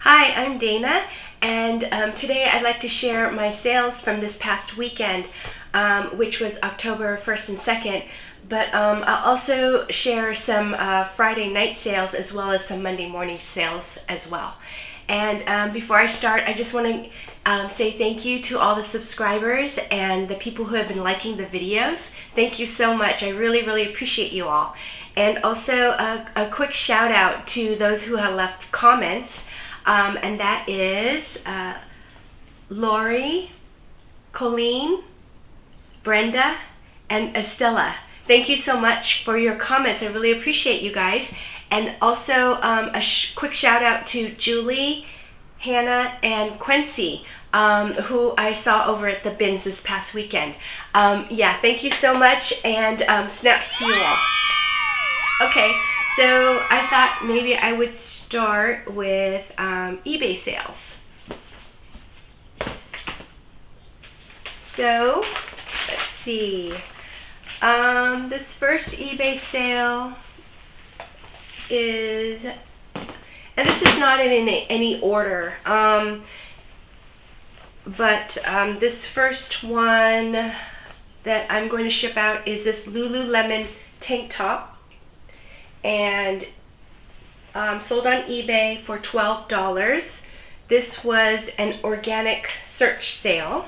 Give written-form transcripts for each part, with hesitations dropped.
Hi, I'm Dana, and today I'd like to share my sales from this past weekend, which was October 1st and 2nd, but I'll also share some Friday night sales as well as some Monday morning sales as well. And before I start, I just want to say thank you to all the subscribers and the people who have been liking the videos. Thank you so much. I really appreciate you all. And also a quick shout out to those who have left comments. And that is Lori, Colleen, Brenda, and Estella. Thank you so much for your comments. I really appreciate you guys. And also a quick shout out to Julie, Hannah, and Quincy, who I saw over at the bins this past weekend. Yeah, thank you so much, and snaps to you all. Okay. So I thought maybe I would start with eBay sales. So let's see. This first eBay sale is, and this is not in any order, but this first one that I'm going to ship out is this Lululemon tank top. And sold on eBay for $12. This was an organic search sale.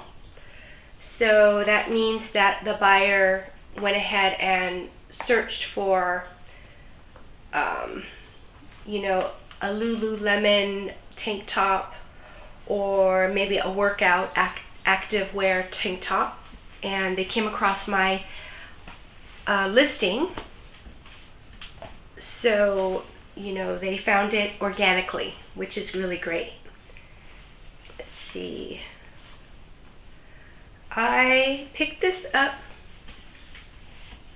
So that means that the buyer went ahead and searched for, you know, a Lululemon tank top or maybe a workout activewear tank top. And they came across my listing. So, you know, they found it organically, which is really great. Let's see. I picked this up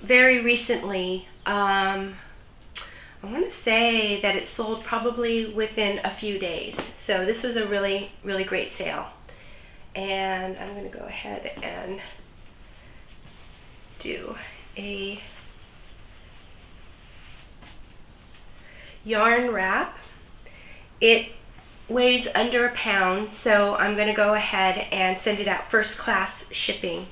very recently. I want to say that it sold probably within a few days. So this was a really great sale. And I'm going to go ahead and do a yarn wrap. It weighs under a pound, so I'm going to go ahead and send it out first class shipping.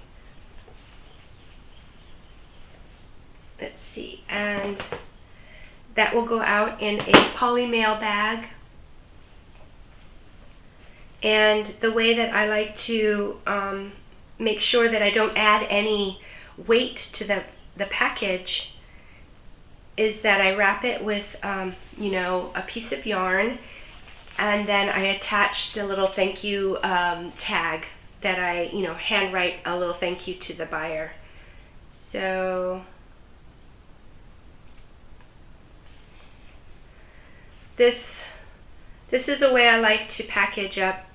Let's see, and that will go out in a poly mail bag. And the way that I like to make sure that I don't add any weight to the package is that I wrap it with, you know, a piece of yarn, and then I attach the little thank you tag that I, you know, handwrite a little thank you to the buyer. So this is a way I like to package up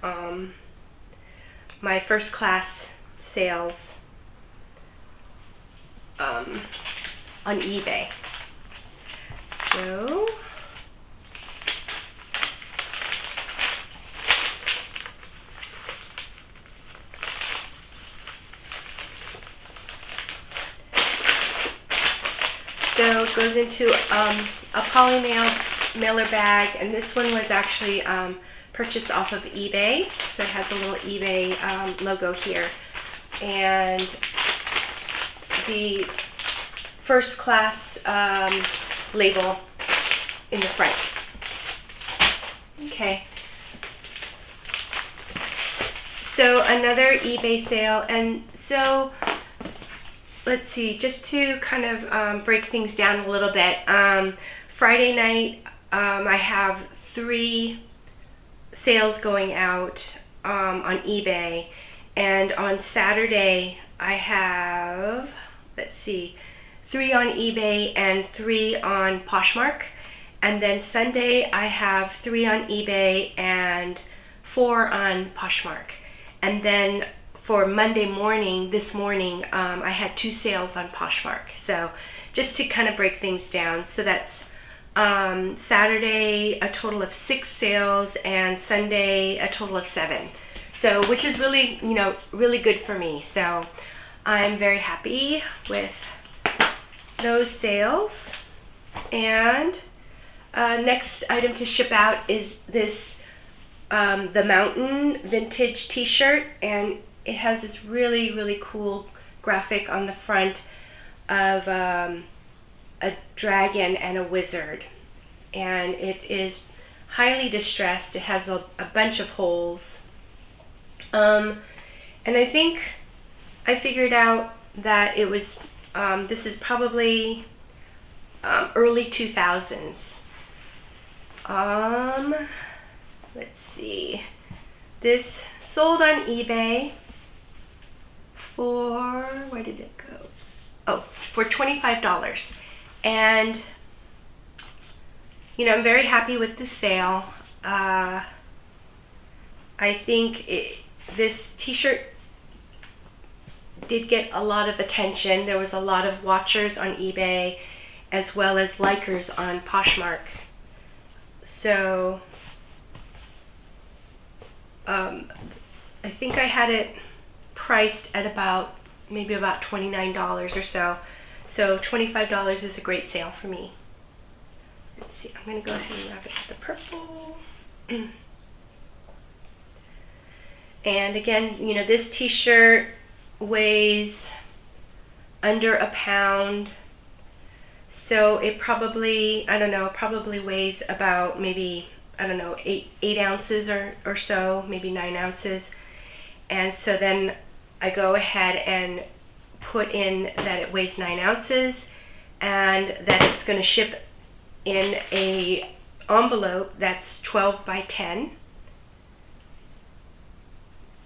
my first class sales on eBay. So it goes into a poly mailer bag, and this one was actually purchased off of eBay, so it has a little eBay logo here, and the first class label in the front. Okay. So another eBay sale, and so let's see, just to kind of break things down a little bit. Friday night, I have 3 sales going out on eBay, and on Saturday I have, let's see, 3 on eBay and 3 on Poshmark, and then Sunday I have 3 on eBay and 4 on Poshmark, and then for Monday morning, this morning, I had 2 sales on Poshmark. So just to kind of break things down, so that's Saturday a total of 6 sales and Sunday a total of 7. So which is really, you know, really good for me. So I'm very happy with those sales. And next item to ship out is this the Mountain vintage t-shirt, and it has this really cool graphic on the front of a dragon and a wizard, and it is highly distressed. It has a bunch of holes, and I think I figured out that it was this is probably early 2000s. Let's see. This sold on eBay for, where did it go? Oh, for $25. And, you know, I'm very happy with the sale. I think this t-shirt did get a lot of attention. There was a lot of watchers on eBay as well as likers on Poshmark. So I think I had it priced at maybe about $29 or so. So $25 is a great sale for me. Let's see, I'm going to go ahead and wrap it with the purple. And again, you know, this t-shirt weighs under a pound. So it probably, I don't know, probably weighs about maybe, I don't know, 8 ounces or so, maybe 9 ounces. And so then I go ahead and put in that it weighs 9 ounces and that it's going to ship in a envelope that's 12 by 10.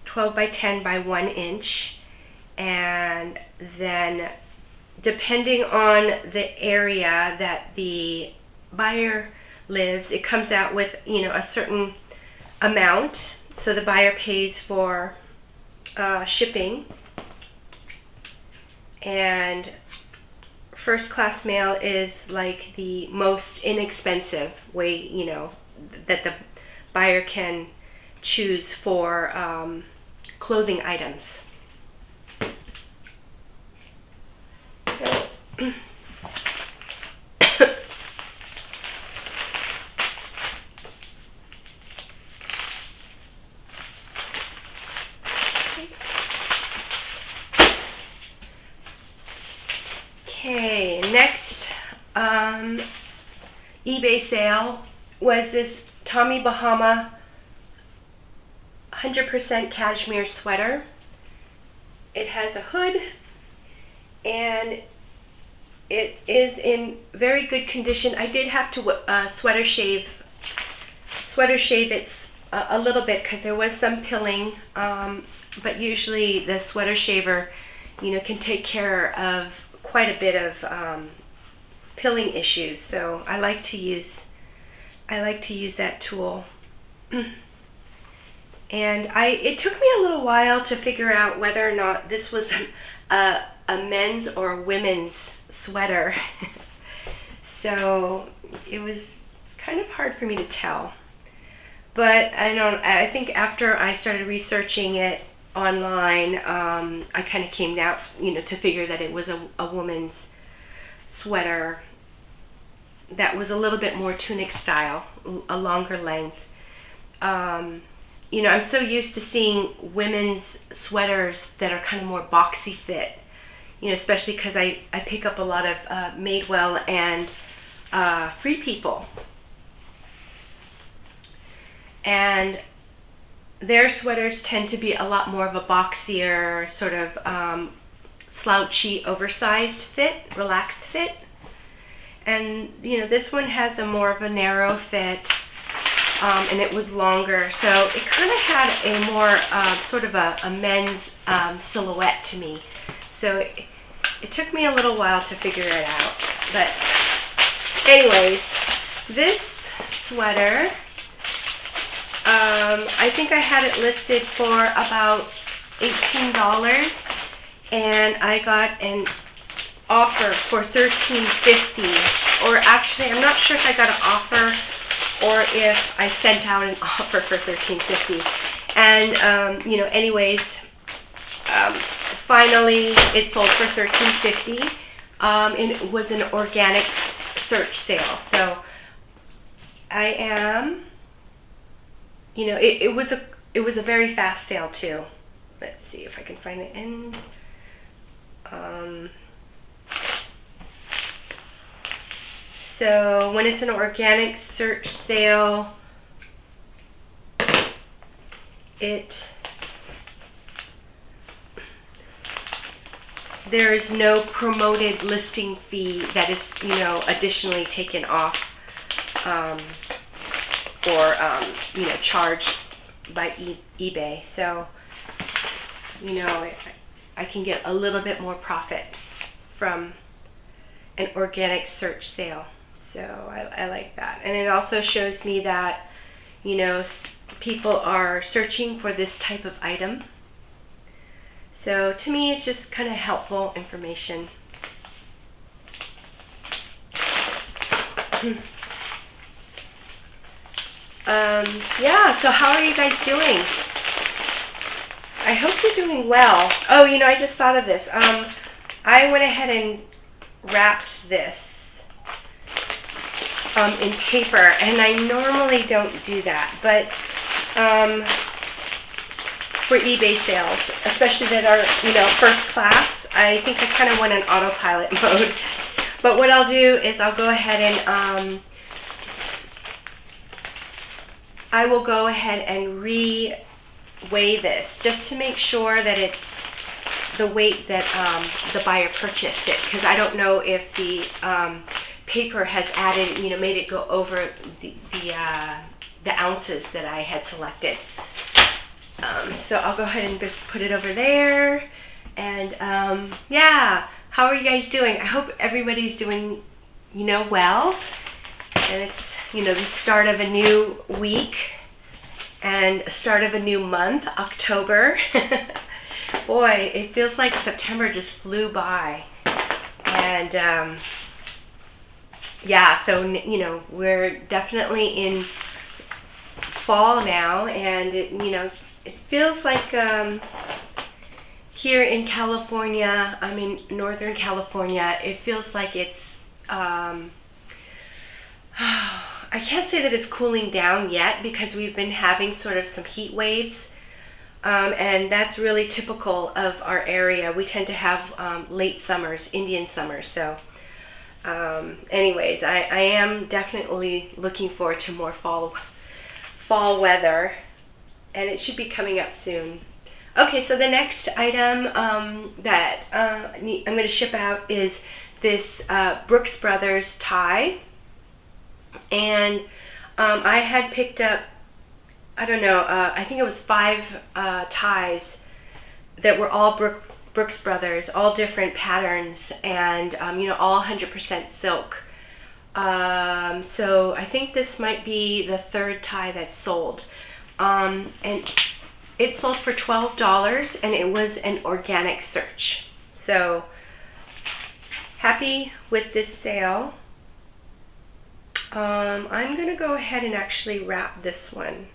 12 by 10 by 1 inch. And then depending on the area that the buyer lives, it comes out with, you know, a certain amount. So the buyer pays for shipping, and first class mail is like the most inexpensive way, you know, that the buyer can choose for clothing items. So, okay, next eBay sale was this Tommy Bahama 100% cashmere sweater. It has a hood and it is in very good condition. I did have to sweater shave it a little bit because there was some pilling, but usually the sweater shaver, you know, can take care of quite a bit of pilling issues. So I like to use that tool. And it took me a little while to figure out whether or not this was a men's or a women's sweater. So it was kind of hard for me to tell. But I think after I started researching it online, I kind of came out, you know, to figure that it was a woman's sweater that was a little bit more tunic style, a longer length. You know, I'm so used to seeing women's sweaters that are kind of more boxy fit, you know, especially because I pick up a lot of Madewell and Free People. And their sweaters tend to be a lot more of a boxier, sort of slouchy, oversized fit, relaxed fit. And, you know, this one has a more of a narrow fit. And it was longer, so it kind of had a more sort of a men's silhouette to me. So it took me a little while to figure it out. But anyways, this sweater, I think I had it listed for about $18, and I got an offer for $13.50. Or actually, I'm not sure if I got an offer or if I sent out an offer for $13.50. And, you know, anyways, finally it sold for $13.50. And it was an organic search sale. So I am you know, it was a very fast sale too. Let's see if I can find the end. So when it's an organic search sale, there is no promoted listing fee that is, you know, additionally taken off or you know, charged by eBay. So, you know, I can get a little bit more profit from an organic search sale. So I like that. And it also shows me that, you know, people are searching for this type of item. So to me, it's just kind of helpful information. Yeah, so how are you guys doing? I hope you're doing well. Oh, you know, I just thought of this. I went ahead and wrapped this in paper, and I normally don't do that, but for eBay sales, especially that are, you know, first class, I think I kind of went in autopilot mode. But what I'll do is I'll go ahead and I will go ahead and re-weigh this just to make sure that it's the weight that the buyer purchased it, because I don't know if the paper has added, you know, made it go over the ounces that I had selected. So I'll go ahead and just put it over there. And yeah, how are you guys doing? I hope everybody's doing, you know, well. And it's, you know, the start of a new week and start of a new month, October. Boy, it feels like September just flew by. And yeah, so, you know, we're definitely in fall now, and it, you know, it feels like here in California, I'm in Northern California, it feels like it's, I can't say that it's cooling down yet because we've been having sort of some heat waves, and that's really typical of our area. We tend to have late summers, Indian summers, so anyways, I am definitely looking forward to more fall weather, and it should be coming up soon. Okay, so the next item that I'm going to ship out is this Brooks Brothers tie, and I had picked up, I don't know, I think it was 5 ties that were all Brooks Brothers, all different patterns, and you know, all 100% silk. So I think this might be the 3rd tie that's sold, and it sold for $12, and it was an organic search. So happy with this sale. I'm gonna go ahead and actually wrap this one,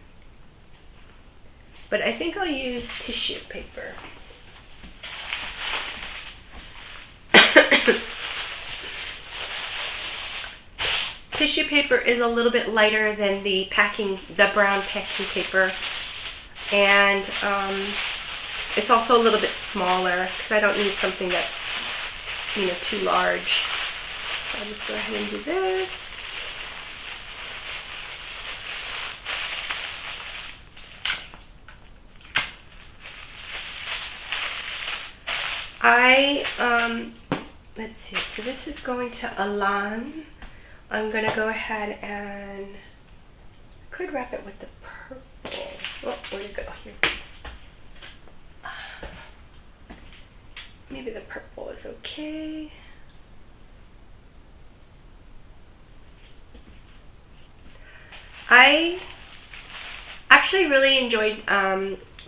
but I think I'll use tissue paper. Tissue paper is a little bit lighter than the brown packing paper, and it's also a little bit smaller because I don't need something that's, you know, too large. So I'll just go ahead and do this. Let's see, so this is going to Alan. I'm going to go ahead and I could wrap it with the purple. Oh, where'd it go? Here. Maybe the purple is okay. I actually really enjoyed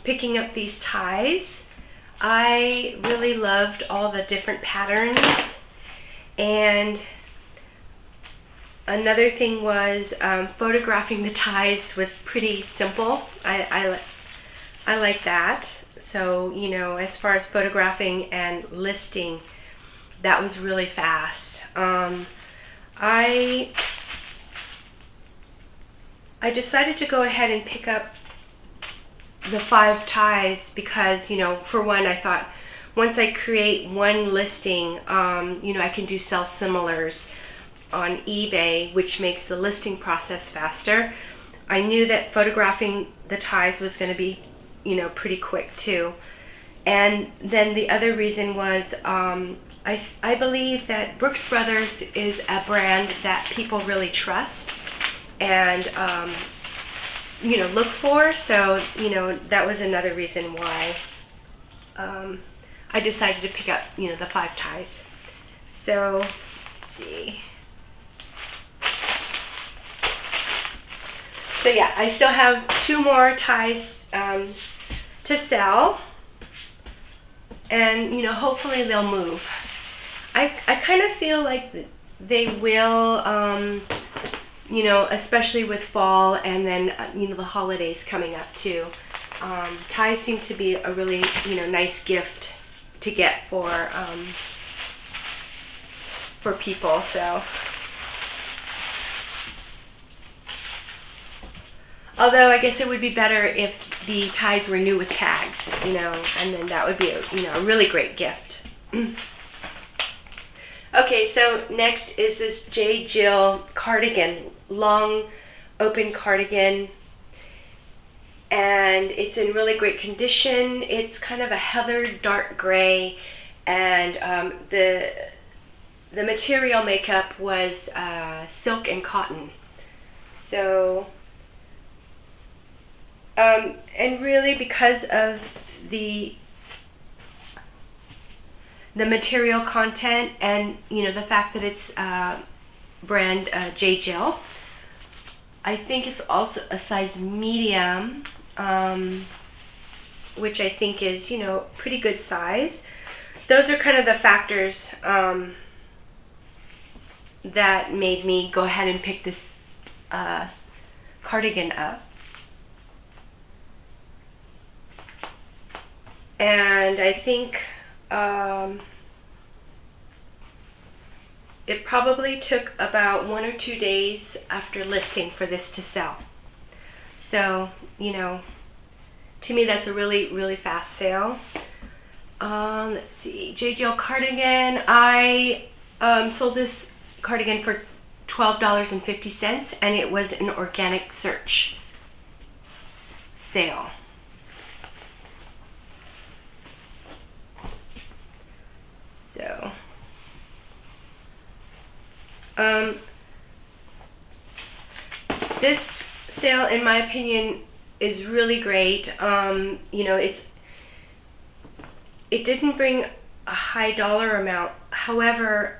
picking up these ties. I really loved all the different patterns, and another thing was photographing the ties was pretty simple. I like that. So, you know, as far as photographing and listing, that was really fast. I I decided to go ahead and pick up the 5 ties because, you know, for one, I thought once I create one listing, you know, I can do sell similars on eBay, which makes the listing process faster. I knew that photographing the ties was going to be, you know, pretty quick too. And then the other reason was I believe that Brooks Brothers is a brand that people really trust and you know, look for. So, you know, that was another reason why I decided to pick up, you know, the 5 ties. So, let's see. So yeah, I still have 2 more ties to sell, and, you know, hopefully they'll move. I kind of feel like they will, you know, especially with fall and then, you know, the holidays coming up too. Ties seem to be a really, you know, nice gift to get for people, so. Although I guess it would be better if the ties were new with tags, you know, and then that would be a, you know, a really great gift. Okay, so next is this Jill Cardigan, long open cardigan, and it's in really great condition. It's kind of a heathered dark gray, and the material makeup was silk and cotton. So, and really because of the material content and, you know, the fact that it's brand Jill, I think it's also a size medium, which I think is, you know, pretty good size. Those are kind of the factors that made me go ahead and pick this cardigan up. And I think it probably took about 1 or 2 days after listing for this to sell. So, you know, to me that's a really, really fast sale. Let's see, Jill Cardigan. I sold this cardigan for $12.50, and it was an organic search sale. So, this sale, in my opinion, is really great. You know, it didn't bring a high dollar amount. However,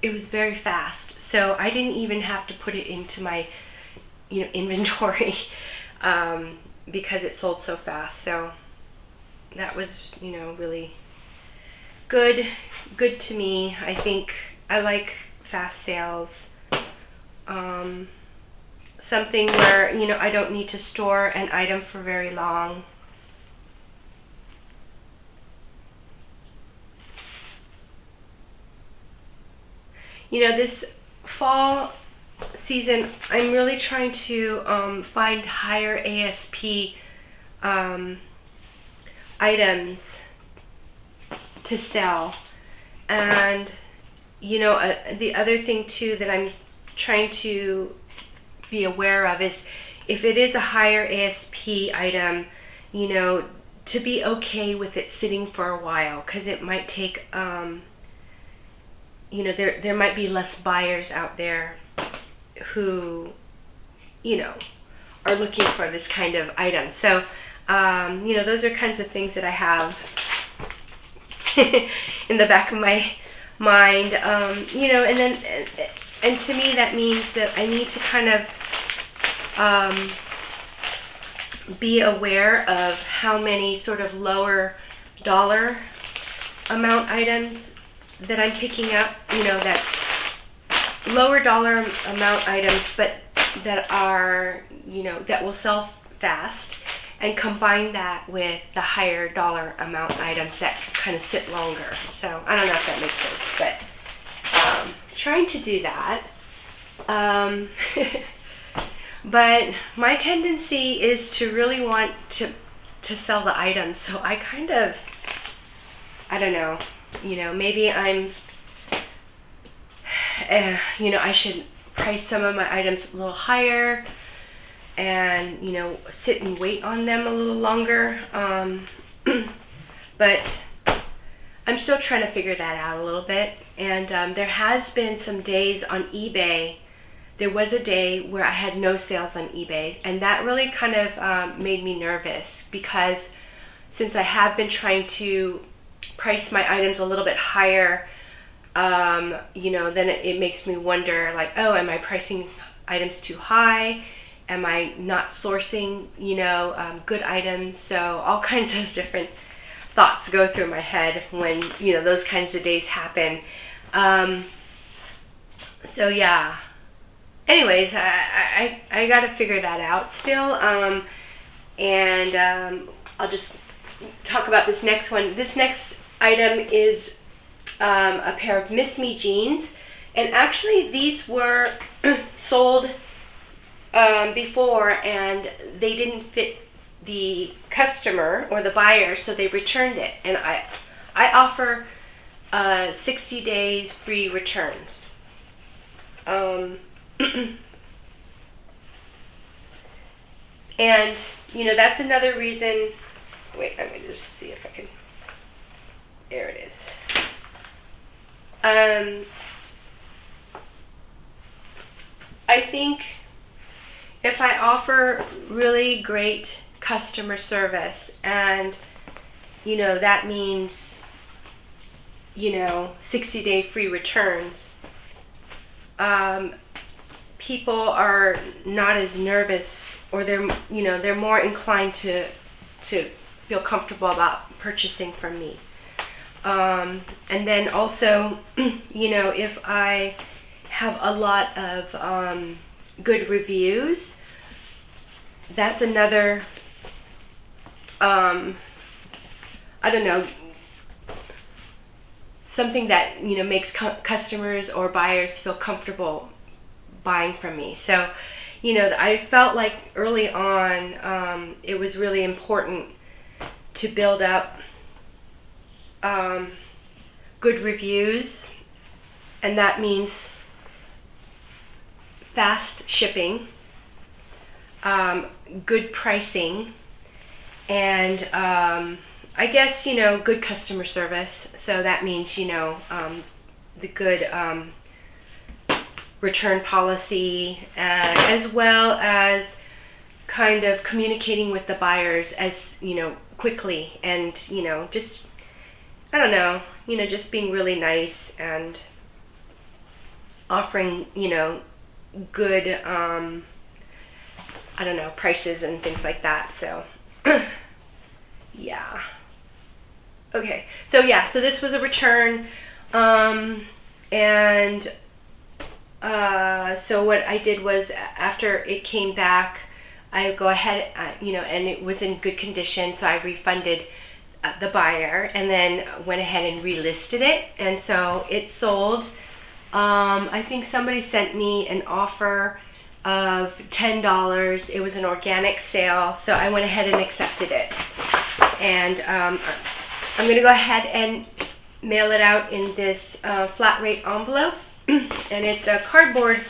it was very fast, so I didn't even have to put it into my, you know, inventory because it sold so fast. So that was, you know, really good to me. I think I like fast sales. Something where, you know, I don't need to store an item for very long. You know, this fall season, I'm really trying to find higher ASP items to sell. And, you know, the other thing too that I'm trying to be aware of is if it is a higher ASP item, you know, to be okay with it sitting for a while, because it might take, you know, there might be less buyers out there who, you know, are looking for this kind of item. So, you know, those are kinds of things that I have in the back of my mind, you know, and then, and to me that means that I need to kind of be aware of how many sort of lower dollar amount items that I'm picking up, you know, that lower dollar amount items, but that are, you know, that will sell fast, and combine that with the higher dollar amount items that kind of sit longer. So I don't know if that makes sense, but trying to do that. But my tendency is to really want to sell the items. So I kind of, I don't know, maybe I'm, I should price some of my items a little higher and, sit and wait on them a little longer. But I'm still trying to figure that out a little bit. And there has been some days on eBay. There was a day where I had no sales on eBay, and that really kind of made me nervous, because since I have been trying to price my items a little bit higher, then it makes me wonder, like, oh, am I pricing items too high? Am I not sourcing, good items? So all kinds of different thoughts go through my head when, those kinds of days happen. So yeah. Anyways, I got to figure that out still. I'll just talk about this next one. This next item is a pair of Miss Me jeans. And actually these were sold before, and they didn't fit the customer or the buyer, so they returned it. And I offer 60-day free returns. And that's another reason. Wait, let me just see if I can. There it is. I think if I offer really great customer service, and that means 60-day free returns, people are not as nervous, or they're more inclined to feel comfortable about purchasing from me. And then also, if I have a lot of good reviews, that's another, I don't know, something that makes customers or buyers feel comfortable buying from me. So I felt like early on it was really important to build up good reviews, and that means fast shipping, good pricing, and I guess good customer service. So that means the good return policy, as well as kind of communicating with the buyers as quickly, and just, I don't know, just being really nice and offering good I don't know, prices and things like that. So yeah. Okay, so this was a return, and so what I did was, after it came back, I go ahead, and it was in good condition, so I refunded the buyer, and then went ahead and relisted it, and so it sold. I think somebody sent me an offer of $10. It was an organic sale, so I went ahead and accepted it. And I'm going to go ahead and mail it out in this flat rate envelope. And it's a cardboard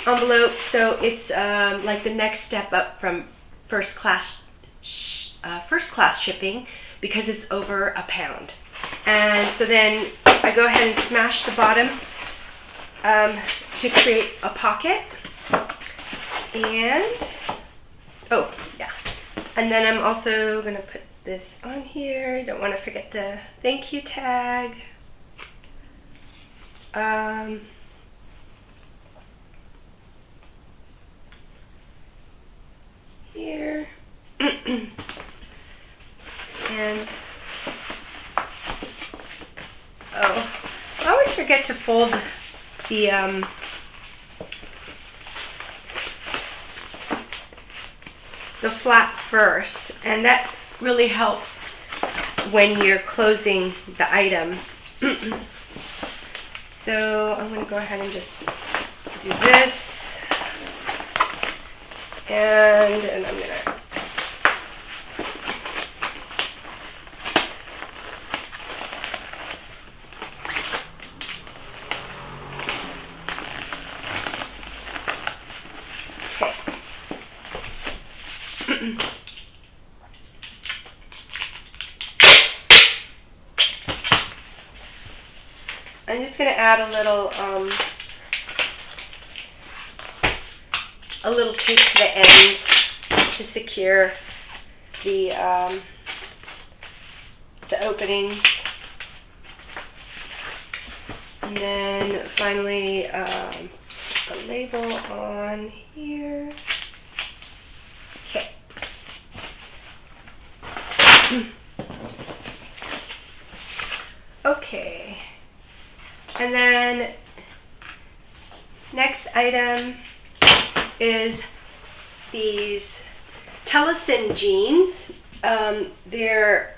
envelope, so it's like the next step up from first class shipping, because it's over a pound. And so then I go ahead and smash the bottom to create a pocket. And and then I'm also gonna put this on here. Don't want to forget the thank you tag. Here. And I always forget to fold the flap first, and that really helps when you're closing the item. So I'm going to go ahead and just do this. And I'm gonna I'm just going to add a little tape to the ends to secure the openings. And then finally a label on here. Okay. Okay. And then next item is these Salvage jeans. They're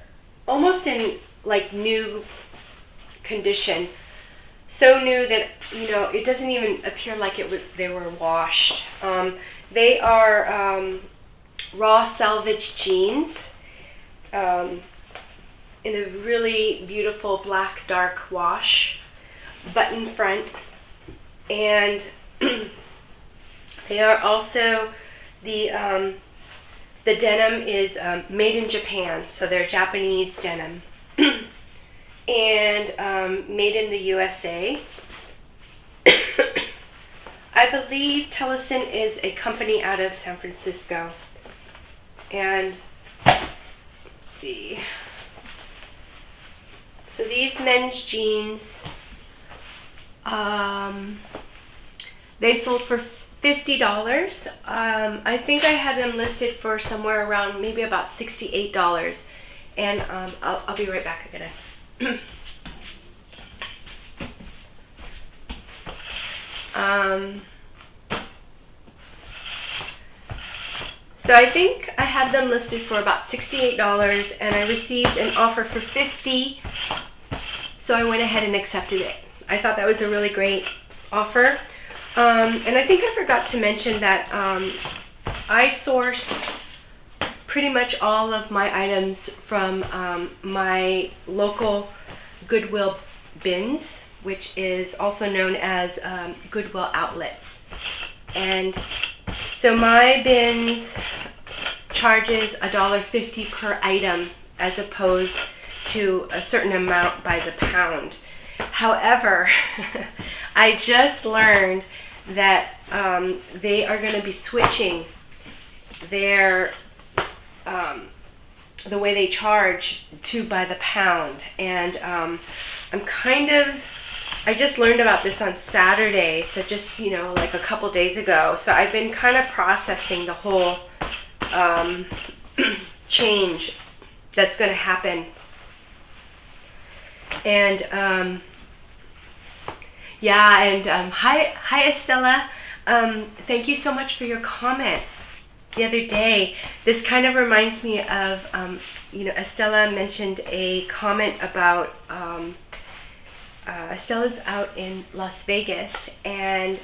almost in like new condition. So new that, you know, it doesn't even appear like they were washed. They are raw Salvage jeans in a really beautiful black dark wash, button front, and they are also the denim is made in Japan, so they're Japanese denim. And made in the USA. I believe Tellison is a company out of San Francisco. And let's see. So these men's jeans, they sold for $50. I think I had them listed for somewhere around maybe about $68. And I'll be right back again. So I think I had them listed for about $68 and I received an offer for $50, so I went ahead and accepted it. I thought that was a really great offer. And I think I forgot to mention that I source pretty much all of my items from my local Goodwill bins, which is also known as Goodwill outlets. And so my bins charges $1.50 per item as opposed to a certain amount by the pound. However, I just learned that they are going to be switching their the way they charge to by the pound, and I just learned about this on Saturday, so just, you know, like a couple days ago. So I've been kind of processing the whole change that's going to happen. And hi Estella. Thank you so much for your comment the other day. This kind of reminds me of, Estella mentioned a comment about Estella's out in Las Vegas and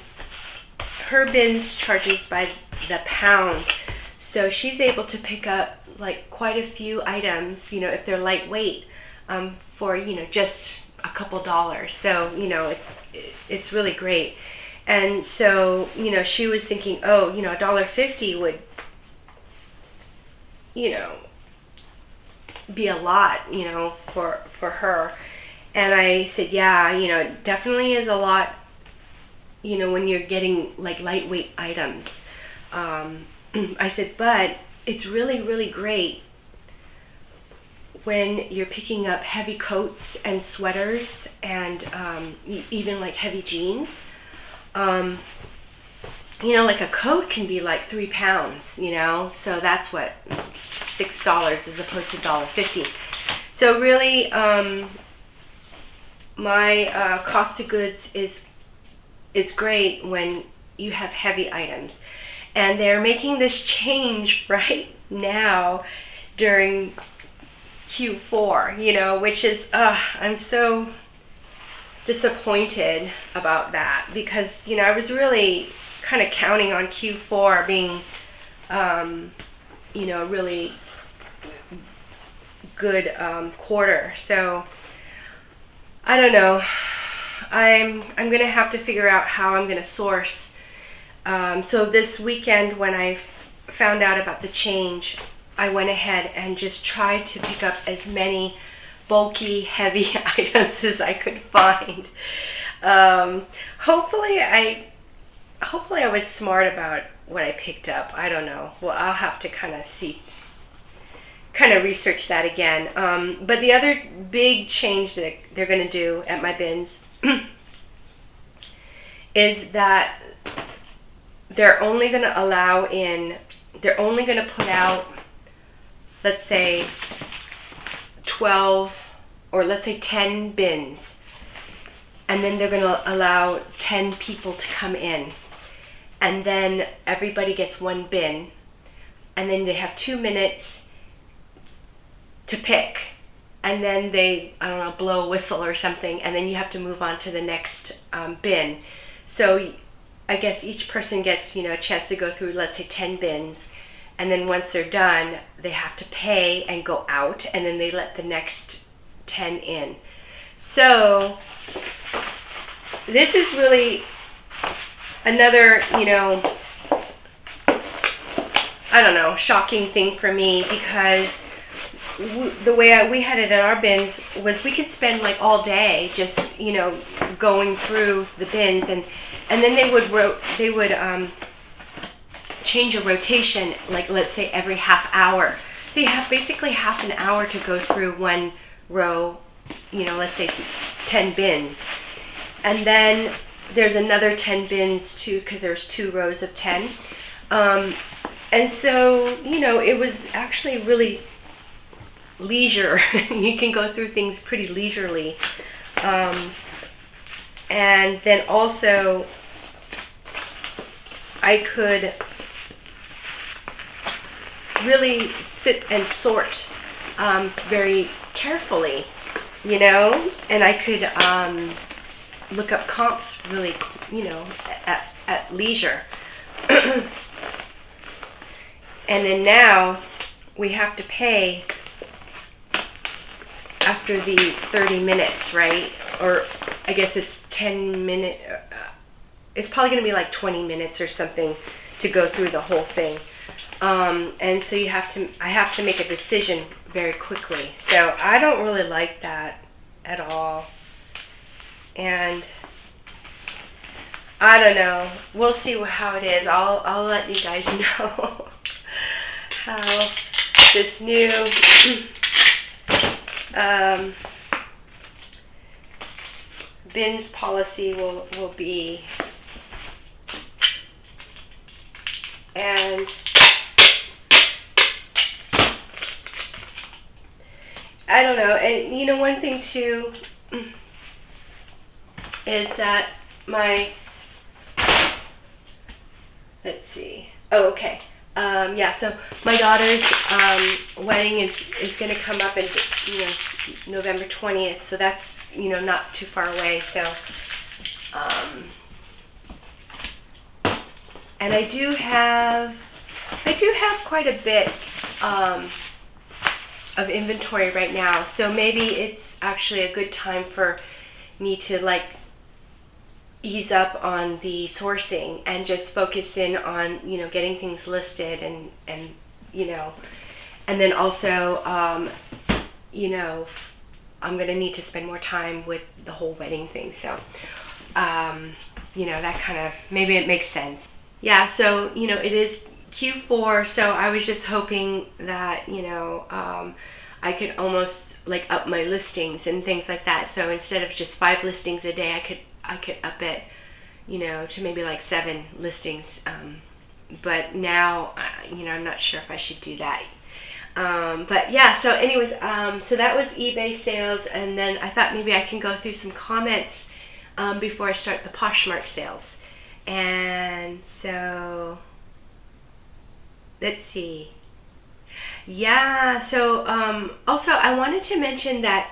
her bins charges by the pound. So she's able to pick up like quite a few items, you know, if they're lightweight, for, you know, just a couple dollars. So, you know, it's really great. And so, you know, she was thinking, oh, you know, $1.50 would, you know, be a lot, you know, for her. And I said, yeah, you know, it definitely is a lot, you know, when you're getting like lightweight items. I said, but it's really, really great when you're picking up heavy coats and sweaters and even like heavy jeans. You know, like a coat can be like 3 pounds, you know, so that's what, $6 as opposed to $1.50. So really, my cost of goods is great when you have heavy items. And they're making this change right now during Q4, you know, which is, I'm so disappointed about that because, you know, I was really kind of counting on Q4 being you know, a really good quarter. So I don't know. I'm gonna have to figure out how I'm gonna source. So this weekend, when I found out about the change, I went ahead and just tried to pick up as many bulky, heavy items as I could find. Hopefully I was smart about what I picked up. I don't know. Well, I'll have to kind of research that again. But the other big change that they're going to do at my bins is that they're only going to put out, let's say 12 or let's say 10 bins, and then they're going to allow 10 people to come in, and then everybody gets one bin, and then they have 2 minutes to pick, and then they, I don't know, blow a whistle or something, and then you have to move on to the next bin. So I guess each person gets, a chance to go through, let's say 10 bins, and then once they're done, they have to pay and go out, and then they let the next 10 in. So this is really another, I don't know, shocking thing for me, because the way we had it at our bins was we could spend like all day just, going through the bins, and then they would change a rotation, like let's say every half hour. So you have basically half an hour to go through one row, let's say 10 bins. And then there's another 10 bins too, because there's 2 rows of 10. And so, it was actually really leisure. You can go through things pretty leisurely. And then also, I could really sit and sort very carefully, and I could look up comps really, at leisure. And then now we have to pay after the 30 minutes, right? Or I guess it's 10 minutes. It's probably going to be like 20 minutes or something to go through the whole thing. And so I have to make a decision very quickly. So I don't really like that at all. And I don't know. We'll see how it is. I'll let you guys know how this new bins policy will be. And I don't know. And one thing too is that let's see. Oh, okay. So my daughter's wedding is going to come up in November 20th. So that's not too far away. So and I do have quite a bit of inventory right now. So maybe it's actually a good time for me to ease up on the sourcing and just focus in on getting things listed and then also I'm gonna need to spend more time with the whole wedding thing. So that kind of, maybe it makes sense. Yeah, so it is Q4, so I was just hoping that I could almost up my listings and things like that. So instead of just 5 listings a day, I could up it, to maybe 7 listings. But now, I'm not sure if I should do that. But yeah, so anyways, so that was eBay sales, and then I thought maybe I can go through some comments before I start the Poshmark sales. And so, let's see. Yeah, so also I wanted to mention that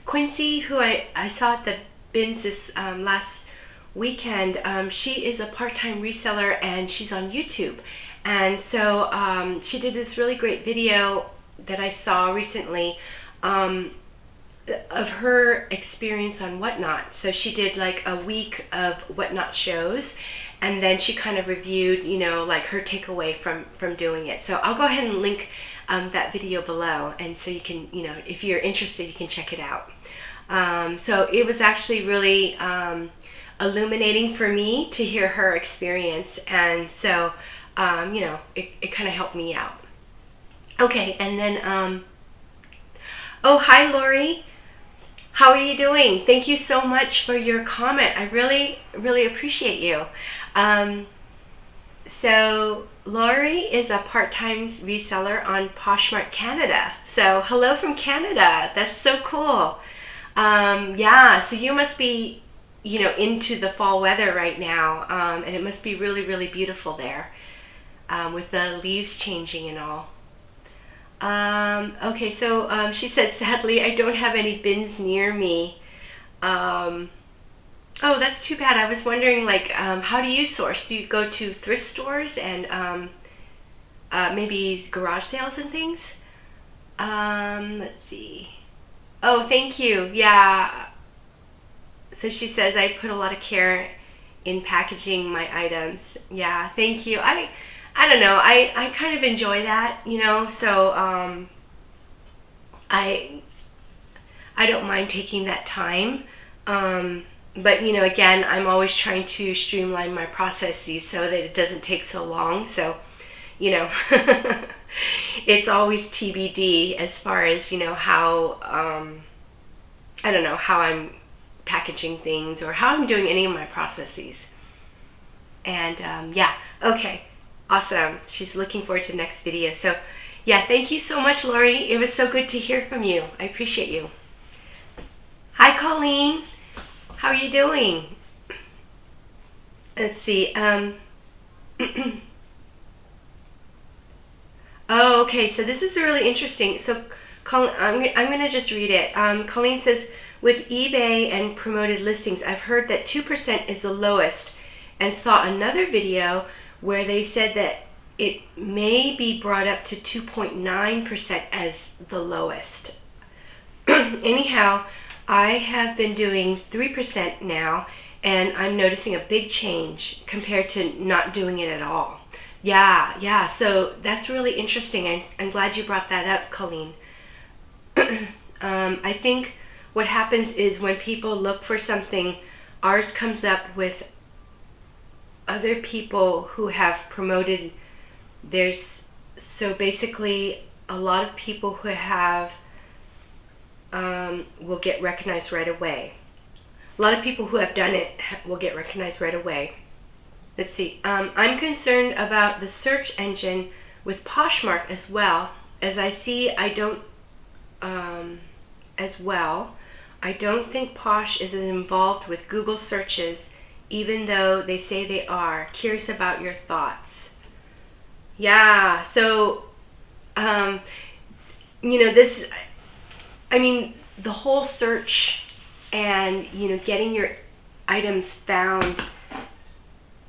Quincy, who I saw at the bins this last weekend, she is a part-time reseller, and she's on YouTube. And so she did this really great video that I saw recently of her experience on Whatnot. So she did like a week of Whatnot shows, and then she kind of reviewed, you know, like her takeaway from doing it. So I'll go ahead and link that video below, and so you can, you know, if you're interested, you can check it out. So it was actually really illuminating for me to hear her experience, and so you know, it kind of helped me out. Okay, and then oh, hi Lori. How are you doing? Thank you so much for your comment. I really, really appreciate you. So Lori is a part-time reseller on Poshmark Canada. So hello from Canada. That's so cool. Yeah, so you must be, you know, into the fall weather right now, and it must be really, really beautiful there with the leaves changing and all. Okay, so she said, sadly, I don't have any bins near me. Oh, that's too bad. I was wondering, like, how do you source? Do you go to thrift stores and maybe garage sales and things? Let's see. Oh, thank you. Yeah. So she says, I put a lot of care in packaging my items. Yeah, thank you. I don't know, I kind of enjoy that, you know, so I don't mind taking that time, but you know, again, I'm always trying to streamline my processes so that it doesn't take so long, so you know, it's always TBD as far as, you know, how I don't know, how I'm packaging things or how I'm doing any of my processes. And yeah, okay. Awesome. She's looking forward to the next video. So yeah, thank you so much, Lori. It was so good to hear from you. I appreciate you. Hi, Colleen. How are you doing? Let's see. Oh, okay. So this is really interesting. So Colleen, I'm going to just read it. Colleen says, with eBay and promoted listings, I've heard that 2% is the lowest, and saw another video where they said that it may be brought up to 2.9% as the lowest. Anyhow, I have been doing 3% now, and I'm noticing a big change compared to not doing it at all. Yeah, so that's really interesting. I'm glad you brought that up, Colleen. I think what happens is when people look for something, ours comes up with other people who have promoted. So basically a lot of people who have will get recognized right away. A lot of people who have done it will get recognized right away. Let's see. I'm concerned about the search engine with Poshmark as well. As I see, I don't think Posh is involved with Google searches, even though they say they are. Curious about your thoughts. Yeah, so, you know, this, I mean, the whole search and, you know, getting your items found,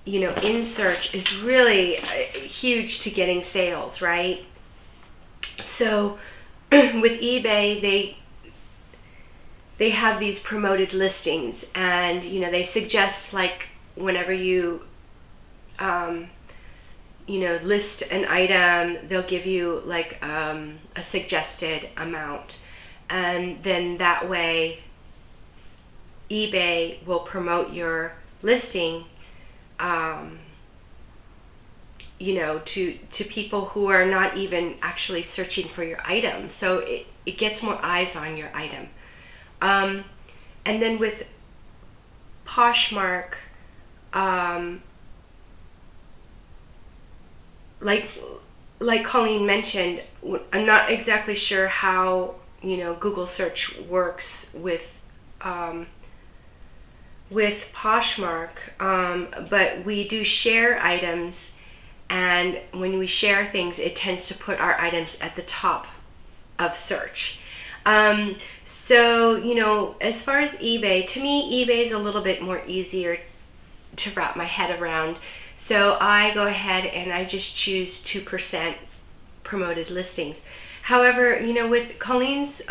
you know, in search is really huge to getting sales, right? So with eBay, they have these promoted listings, and you know, they suggest, like, whenever you you know, list an item, they'll give you like a suggested amount, and then that way eBay will promote your listing you know, to people who are not even actually searching for your item, so it gets more eyes on your item. And then with Poshmark, like Colleen mentioned, I'm not exactly sure how, you know, Google search works with Poshmark, but we do share items, and when we share things, it tends to put our items at the top of search. So, you know, as far as eBay, to me, eBay is a little bit more easier to wrap my head around, So I go ahead and I just choose 2% promoted listings. However, you know, with Colleen's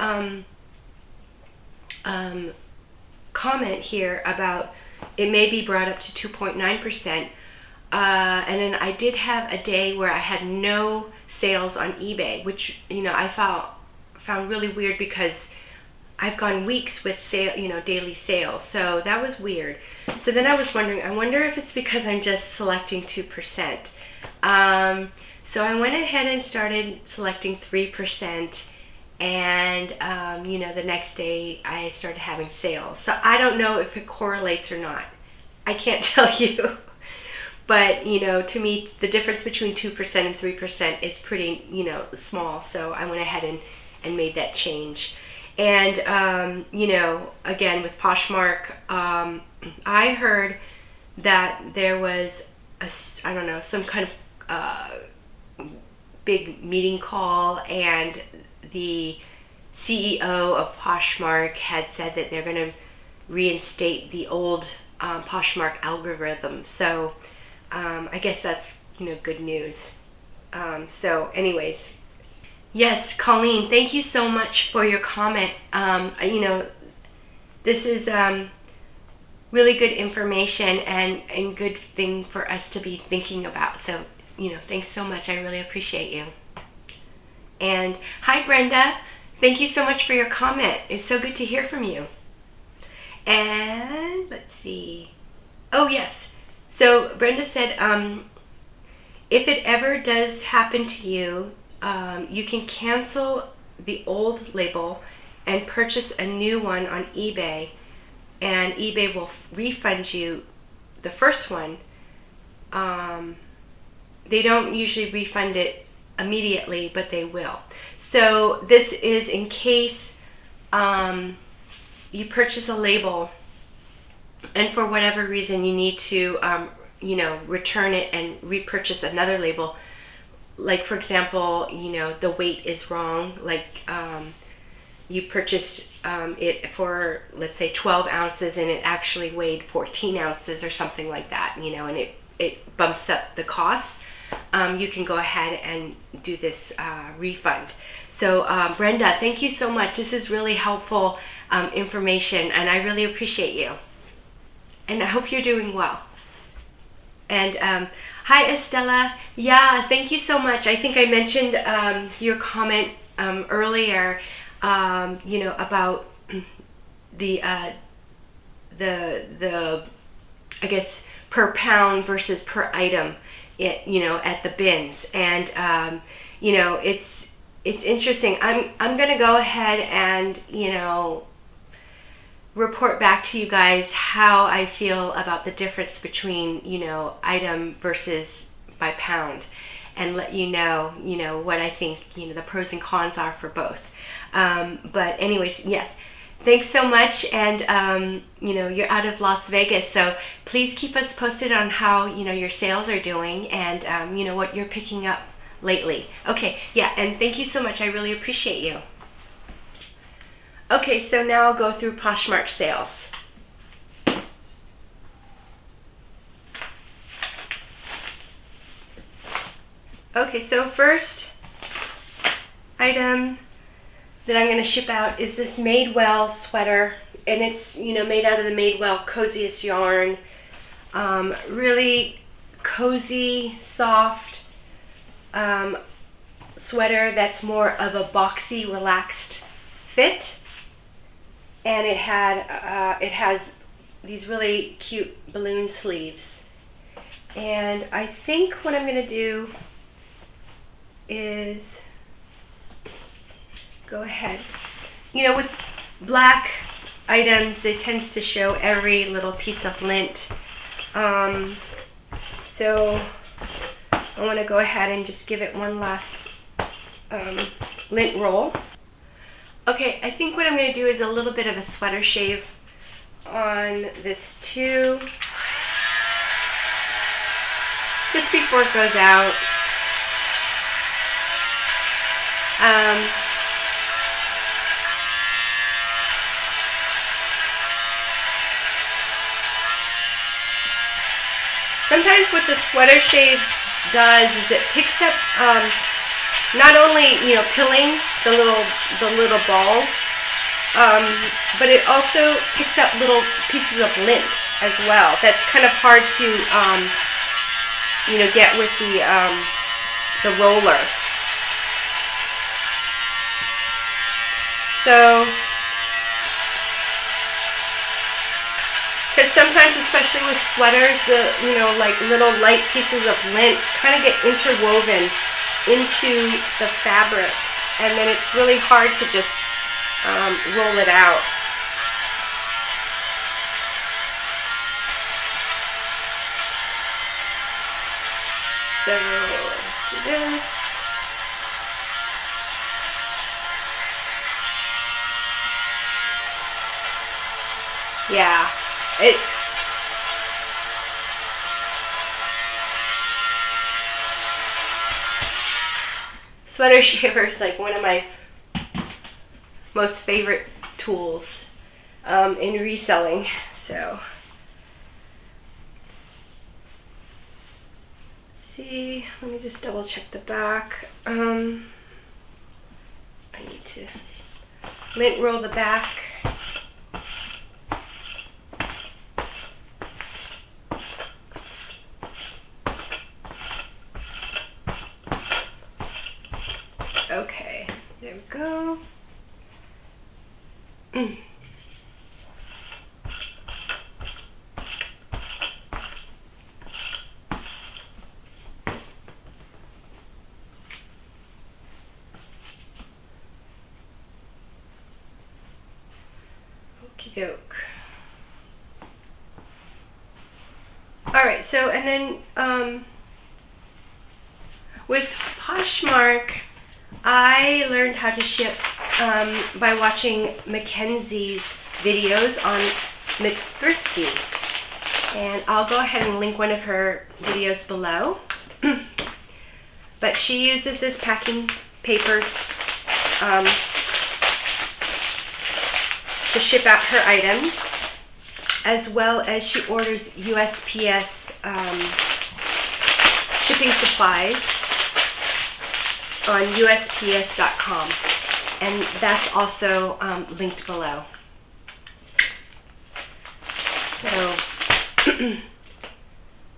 comment here about it may be brought up to 2.9%, and then I did have a day where I had no sales on eBay, which, you know, I found really weird because I've gone weeks with daily sales. So that was weird. So then I was wondering, I wonder if it's because I'm just selecting 2%. So I went ahead and started selecting 3%, and the next day I started having sales. So I don't know if it correlates or not. I can't tell you. But, you know, to me, the difference between 2% and 3% is pretty, you know, small. So I went ahead and made that change. And, again, with Poshmark, I heard that there was, some kind of big meeting call, and the CEO of Poshmark had said that they're going to reinstate the old Poshmark algorithm. So I guess that's, you know, good news. So anyways, yes, Colleen, thank you so much for your comment. This is really good information and good thing for us to be thinking about. So, you know, thanks so much. I really appreciate you. And hi, Brenda. Thank you so much for your comment. It's so good to hear from you. And let's see. Oh, yes. So Brenda said, if it ever does happen to you, you can cancel the old label and purchase a new one on eBay, and eBay will refund you the first one. They don't usually refund it immediately, but they will. So this is in case you purchase a label and for whatever reason you need to return it and repurchase another label. Like, for example, you know, the weight is wrong. Like you purchased it for, let's say, 12 ounces and it actually weighed 14 ounces or something like that, you know, and it bumps up the costs. You can go ahead and do this refund. So Brenda, thank you so much. This is really helpful information, and I really appreciate you. And I hope you're doing well. And hi, Estella. Yeah, thank you so much. I think I mentioned your comment earlier, about the I guess per pound versus per item, at the bins. And it's interesting. I'm gonna go ahead and report back to you guys how I feel about the difference between item versus by pound, and let you know what I think the pros and cons are for both. But anyways, yeah, thanks so much. And you're out of Las Vegas, so please keep us posted on how your sales are doing, and what you're picking up lately. Okay, yeah, and thank you so much. I really appreciate you. Okay, so now I'll go through Poshmark sales. Okay, so first item that I'm going to ship out is this Madewell sweater, and it's made out of the Madewell coziest yarn. Really cozy, soft sweater that's more of a boxy, relaxed fit. And it has these really cute balloon sleeves. And I think what I'm going to do is go ahead. With black items, they tend to show every little piece of lint. So I want to go ahead and just give it one last lint roll. Okay, I think what I'm going to do is a little bit of a sweater shave on this too, just before it goes out. sometimes what the sweater shave does is it picks up not only, you know, pilling the little balls, but it also picks up little pieces of lint as well. That's kind of hard to you know, get with the roller. So, because sometimes, especially with sweaters, the, you know, like little light pieces of lint kind of get interwoven into the fabric, and then it's really hard to just roll it out. So, let's do this. Yeah, sweater shaver is like one of my most favorite tools in reselling. So, let's see, let me just double check the back. I need to lint roll the back. Okay, there we go. Okie doke. Alright, so and then with Poshmark, I learned how to ship by watching Mackenzie's videos on Thriftsy, and I'll go ahead and link one of her videos below. But she uses this packing paper to ship out her items, as well as she orders USPS shipping supplies on USPS.com, and that's also linked below. So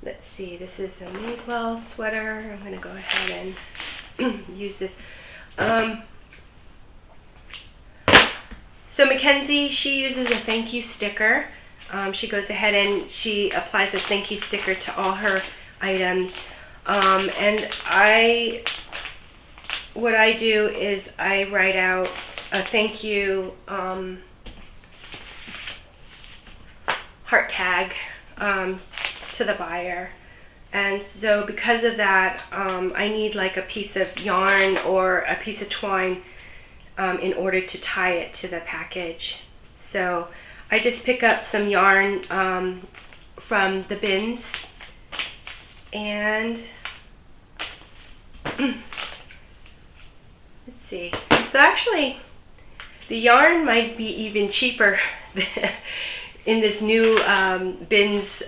let's see, this is a Madewell sweater. I'm going to go ahead and use this. So Mackenzie, she uses a thank you sticker. She goes ahead and she applies a thank you sticker to all her items, and what I do is I write out a thank you heart tag to the buyer. And so because of that, I need like a piece of yarn or a piece of twine in order to tie it to the package. So I just pick up some yarn from the bins, and let's see. So actually, the yarn might be even cheaper in this new bins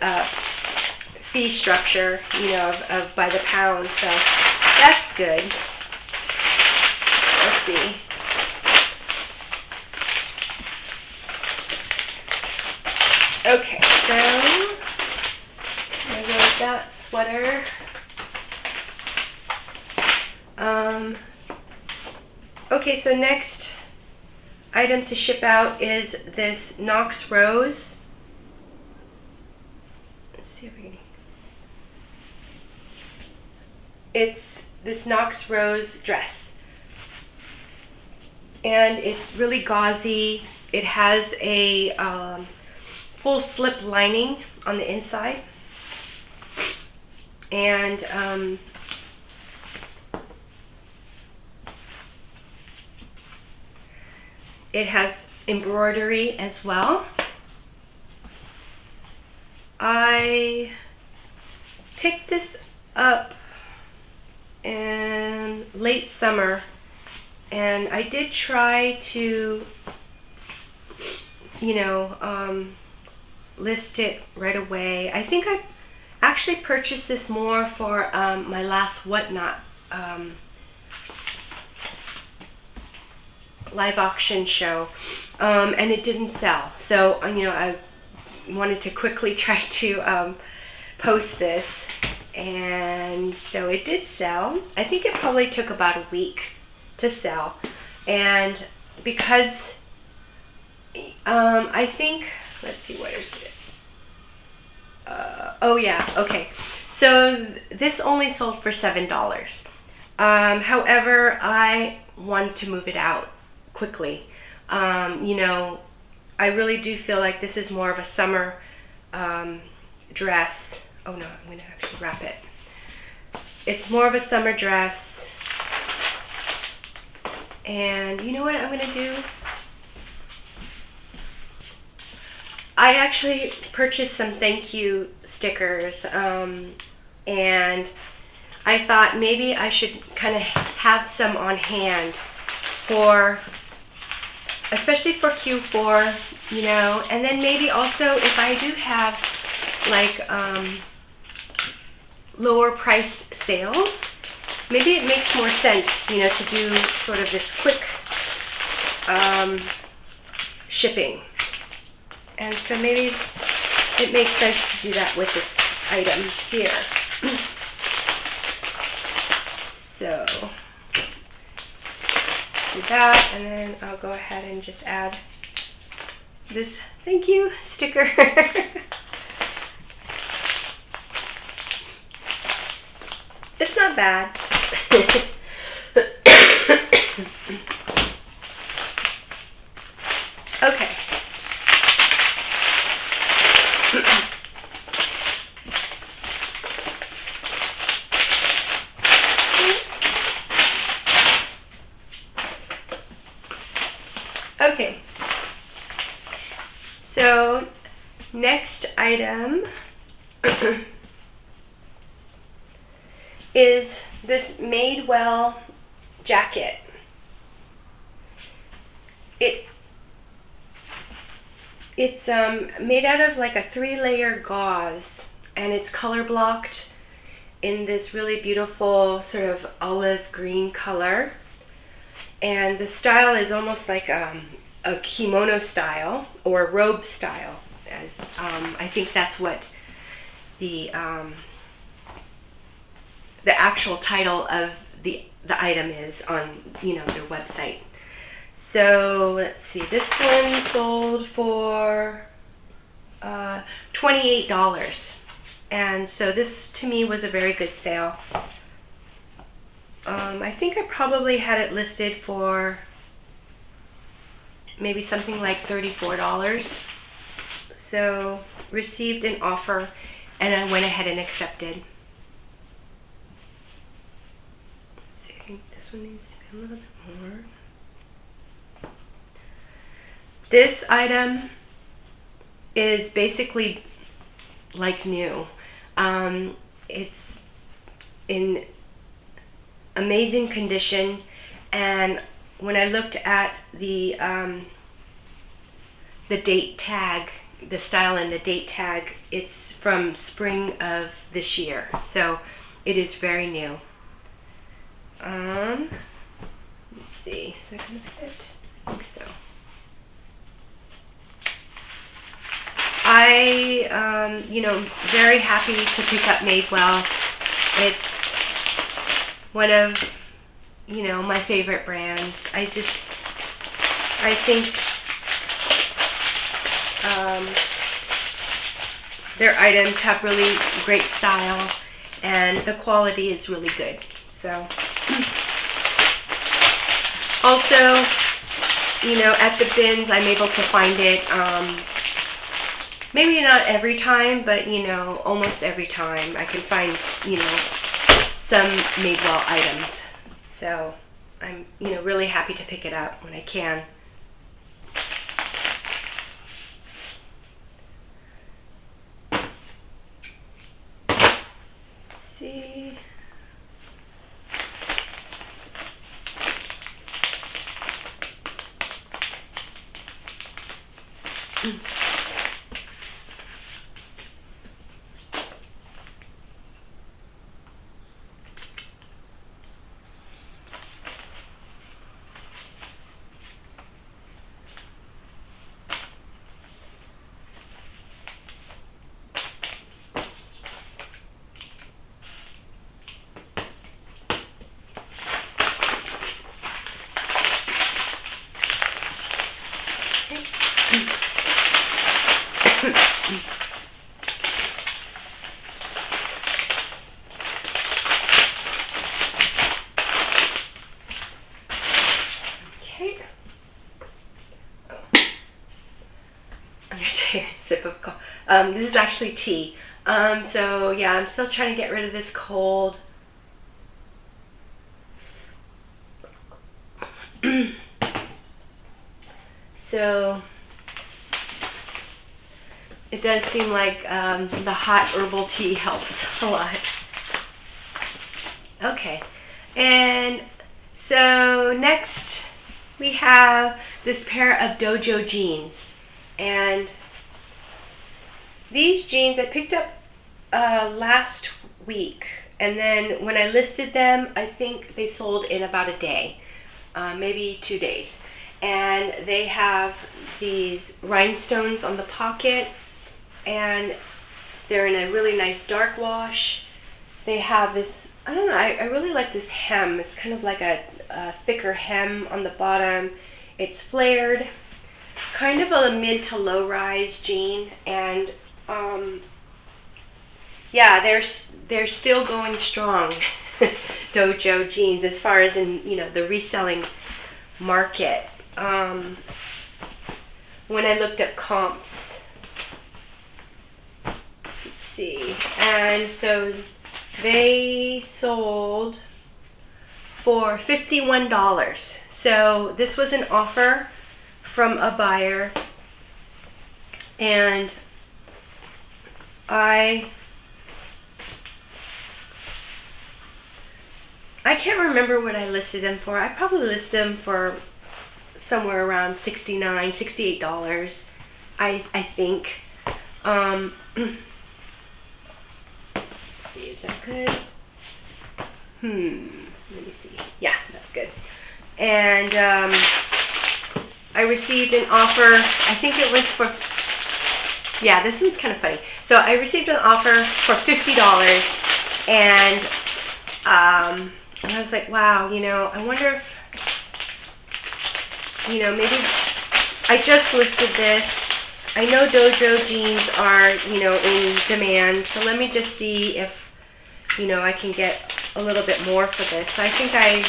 fee structure, you know, of by the pound. So that's good. Let's see. Okay, so there goes that sweater. Okay, so next item to ship out is this Knox Rose. Let's see if we can. It's this Knox Rose dress, and it's really gauzy. It has a full slip lining on the inside, and it has embroidery as well. I picked this up in late summer, and I did try to, you know, list it right away. I think I actually purchased this more for my last Whatnot live auction show, and it didn't sell. So I wanted to quickly try to post this, and so it did sell. I think it probably took about a week to sell, and because I think, let's see, what is it? Oh yeah, okay. So this only sold for $7. However, I wanted to move it out quickly. I really do feel like this is more of a summer dress. Oh no, I'm going to actually wrap it. It's more of a summer dress. And you know what I'm going to do? I actually purchased some thank you stickers, and I thought maybe I should kind of have some on hand for, especially for Q4, and then maybe also if I do have like lower price sales, maybe it makes more sense, to do sort of this quick shipping. And so maybe it makes sense to do that with this item here. So do that, and then I'll go ahead and just add this thank you sticker. It's not bad. Okay. Okay, so next item is this Madewell jacket. It's made out of like a 3-layer gauze, and it's color blocked in this really beautiful sort of olive green color. And the style is almost like a kimono style or robe style, as I think that's what the actual title of the item is on their website. So let's see, this one sold for $28, and so this to me was a very good sale. I think I probably had it listed for maybe something like $34. So received an offer, and I went ahead and accepted. Let's see, I think this one needs to be a little bit more. This item is basically like new. It's in amazing condition, and when I looked at the date tag, the style and the date tag, it's from spring of this year, so it is very new. Let's see, is that gonna fit? I think so. I very happy to pick up Madewell. It's one of my favorite brands. I think their items have really great style, and the quality is really good. So also, at the bins I'm able to find it, maybe not every time, but almost every time I can find some Madewell items. So I'm really happy to pick it up when I can. Let's see. sip of coffee. This is actually tea. So yeah, I'm still trying to get rid of this cold. So it does seem like the hot herbal tea helps a lot. Okay, and so next we have this pair of Dojo Jeans, and these jeans I picked up last week, and then when I listed them, I think they sold in about a day, maybe 2 days. And they have these rhinestones on the pockets, and they're in a really nice dark wash. They have this, I don't know, I really like this hem. It's kind of like a thicker hem on the bottom. It's flared, kind of a mid to low rise jean, and yeah, they're still going strong. Dojo Jeans, as far as in, you know, the reselling market. When I looked up comps, let's see, and so they sold for $51. So this was an offer from a buyer, and I can't remember what I listed them for. I probably listed them for somewhere around $69, $68, I think. Let's see, is that good? Let me see. Yeah, that's good. And I received an offer, I think it was for, yeah, this one's kind of funny. So I received an offer for $50, and I was like, wow, you know, I wonder if, you know, maybe I just listed this. I know Dojo Jeans are, you know, in demand, so let me just see if, you know, I can get a little bit more for this. So I think I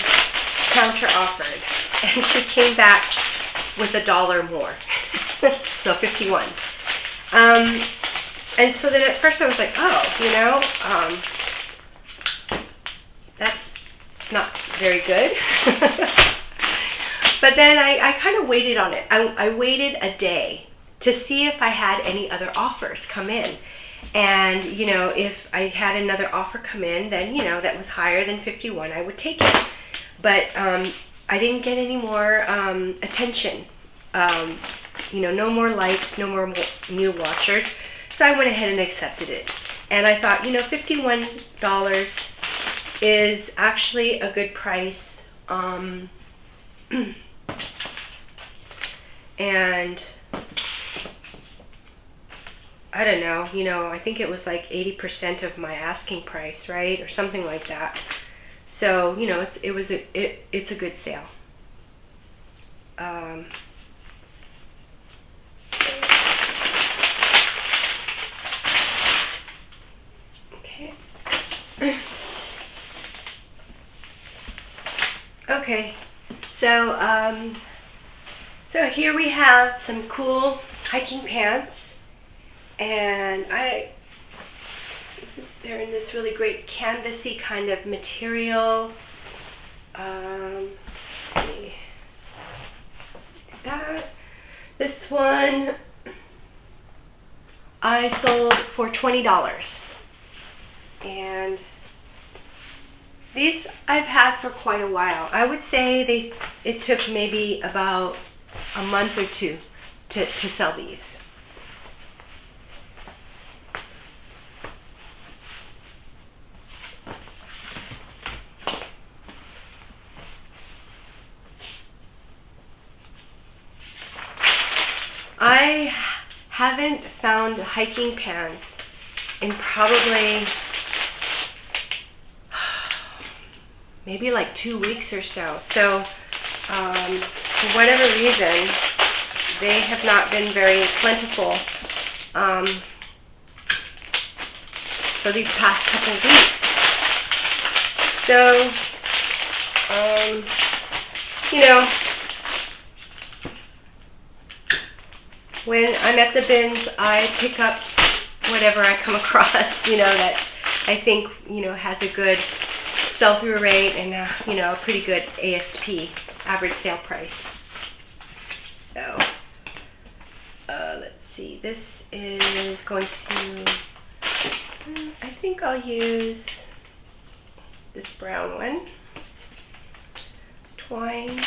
counter offered, and she came back with $1 more, so 51. And so then at first I was like, oh, you know, that's not very good. But then I kind of waited on it. I waited a day to see if I had any other offers come in. And, you know, if I had another offer come in, then, you know, that was higher than 51, I would take it. But I didn't get any more attention. You know, no more likes, no more new watchers. So I went ahead and accepted it. And I thought, you know, $51 is actually a good price. And I don't know, you know, I think it was like 80% of my asking price, right? Or something like that. So, you know, it's a good sale. Okay. Okay. So here we have some cool hiking pants, and they're in this really great canvasy kind of material. Let's see, do that. This one I sold for $20, and these I've had for quite a while. I would say it took maybe about a month or two to sell these. I haven't found hiking pants in probably maybe like 2 weeks or so. So for whatever reason, they have not been very plentiful for these past couple weeks. So, you know, when I'm at the bins, I pick up whatever I come across, you know, that I think, you know, has a good sell-through rate and, you know, a pretty good ASP, average sale price. So, let's see, this is going to, I think I'll use this brown one, twine.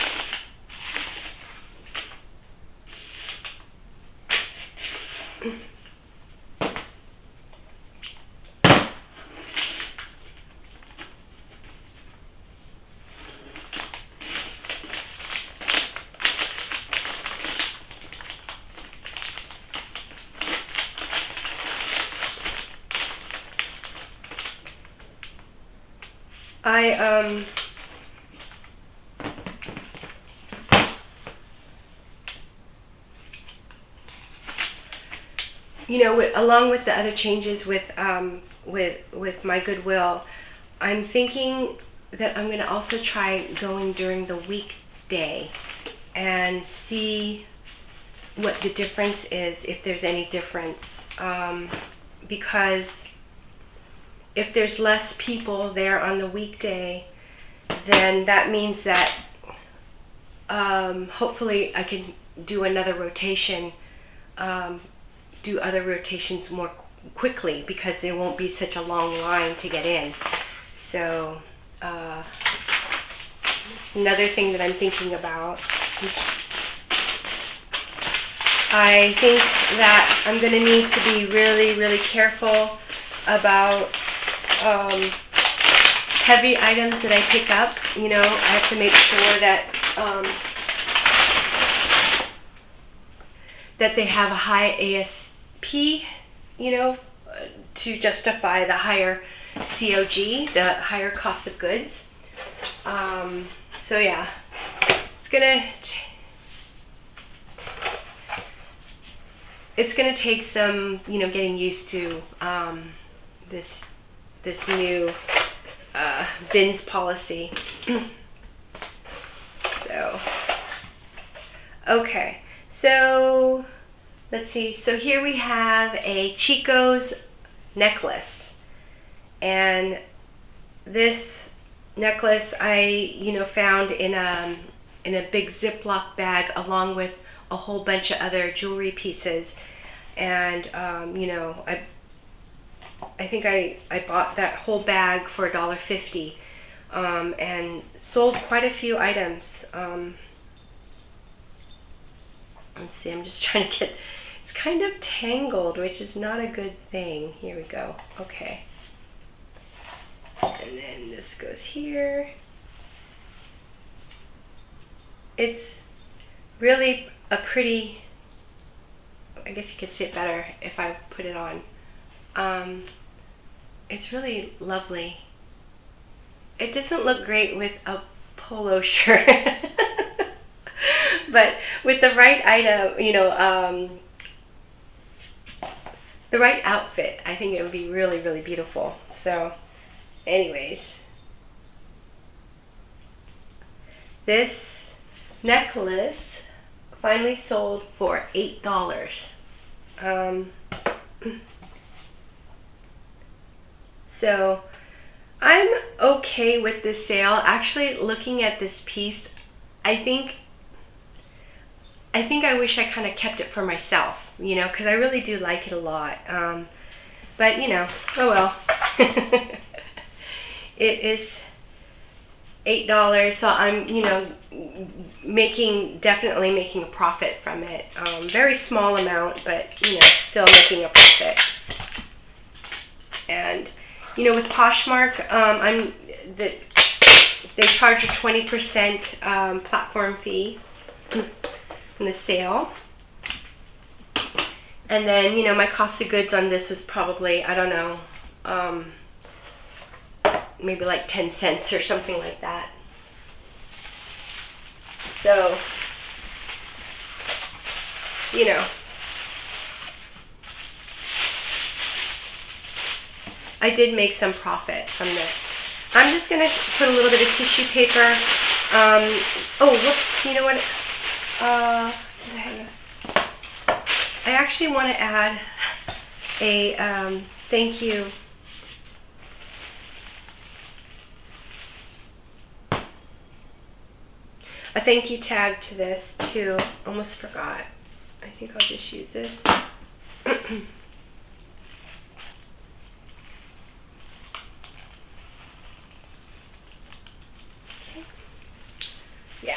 You know, along with the other changes with my Goodwill, I'm thinking that I'm going to also try going during the weekday and see what the difference is, if there's any difference, because if there's less people there on the weekday, then that means that hopefully I can do another rotation, do other rotations more quickly, because there won't be such a long line to get in. So it's another thing that I'm thinking about. I think that I'm going to need to be really, really careful about heavy items that I pick up. You know, I have to make sure that that they have a high ASP, you know, to justify the higher COG, the higher cost of goods. So yeah, it's gonna take some, you know, getting used to this new bins policy. So okay, so let's see. So here we have a Chico's necklace, and this necklace I, you know, found in a big Ziploc bag along with a whole bunch of other jewelry pieces, and you know, I think I bought that whole bag for $1.50, and sold quite a few items. Let's see, I'm just trying to get, it's kind of tangled, which is not a good thing. Here we go. Okay. And then this goes here. It's really a pretty, I guess you could see it better if I put it on. It's really lovely. It doesn't look great with a polo shirt, but with the right item, you know, the right outfit, I think it would be really, really beautiful. So anyways, this necklace finally sold for $8. So I'm okay with this sale. Actually, looking at this piece, I think I wish I kind of kept it for myself, you know, because I really do like it a lot. But you know, oh well. It is $8, so I'm, you know, definitely making a profit from it. Very small amount, but you know, still making a profit. And you know, with Poshmark, they charge a 20% platform fee from the sale. And then, you know, my cost of goods on this was probably, I don't know, maybe like 10 cents or something like that. So, you know, I did make some profit from this. I'm just going to put a little bit of tissue paper. Oh, whoops, you know what? I actually want to add a thank you. A thank you tag to this too. Almost forgot. I think I'll just use this. Yeah.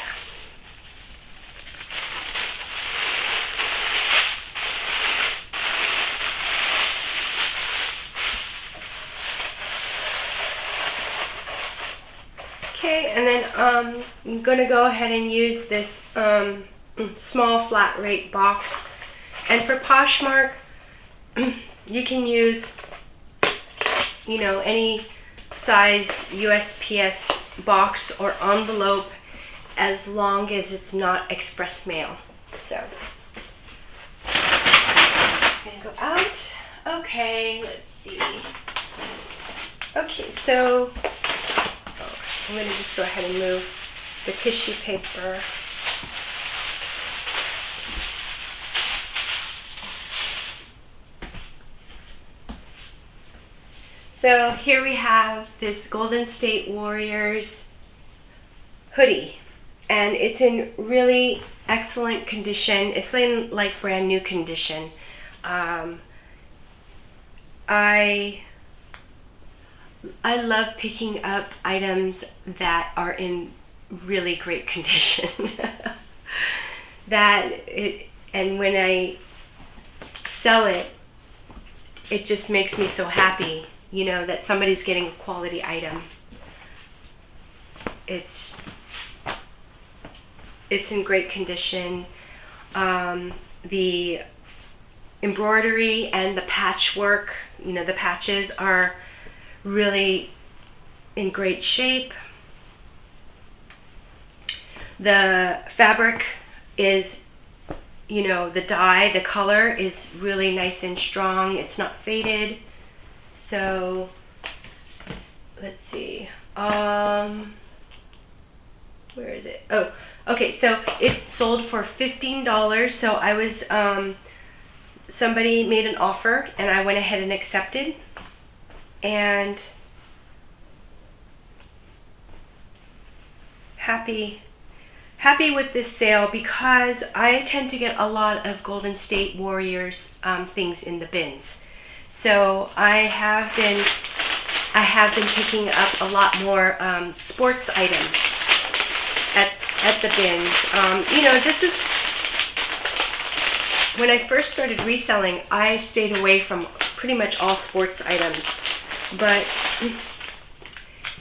Okay, and then I'm going to go ahead and use this small flat rate box. And for Poshmark, you can use, you know, any size USPS box or envelope as long as it's not express mail. So, it's going to go out. Okay, let's see. Okay, so I'm going to just go ahead and move the tissue paper. So here we have this Golden State Warriors hoodie, and it's in really excellent condition. It's in like brand new condition. I love picking up items that are in really great condition. And when I sell it, it just makes me so happy, you know, that somebody's getting a quality item. It's in great condition. The embroidery and the patchwork, you know, the patches are really in great shape. The fabric is, you know, the dye, the color is really nice and strong. It's not faded. So let's see. Where is it? Oh, okay. So it sold for $15. So I was somebody made an offer and I went ahead and accepted. And happy with this sale because I tend to get a lot of Golden State Warriors things in the bins. So I have been picking up a lot more sports items at the bins. You know, this is when I first started reselling. I stayed away from pretty much all sports items. But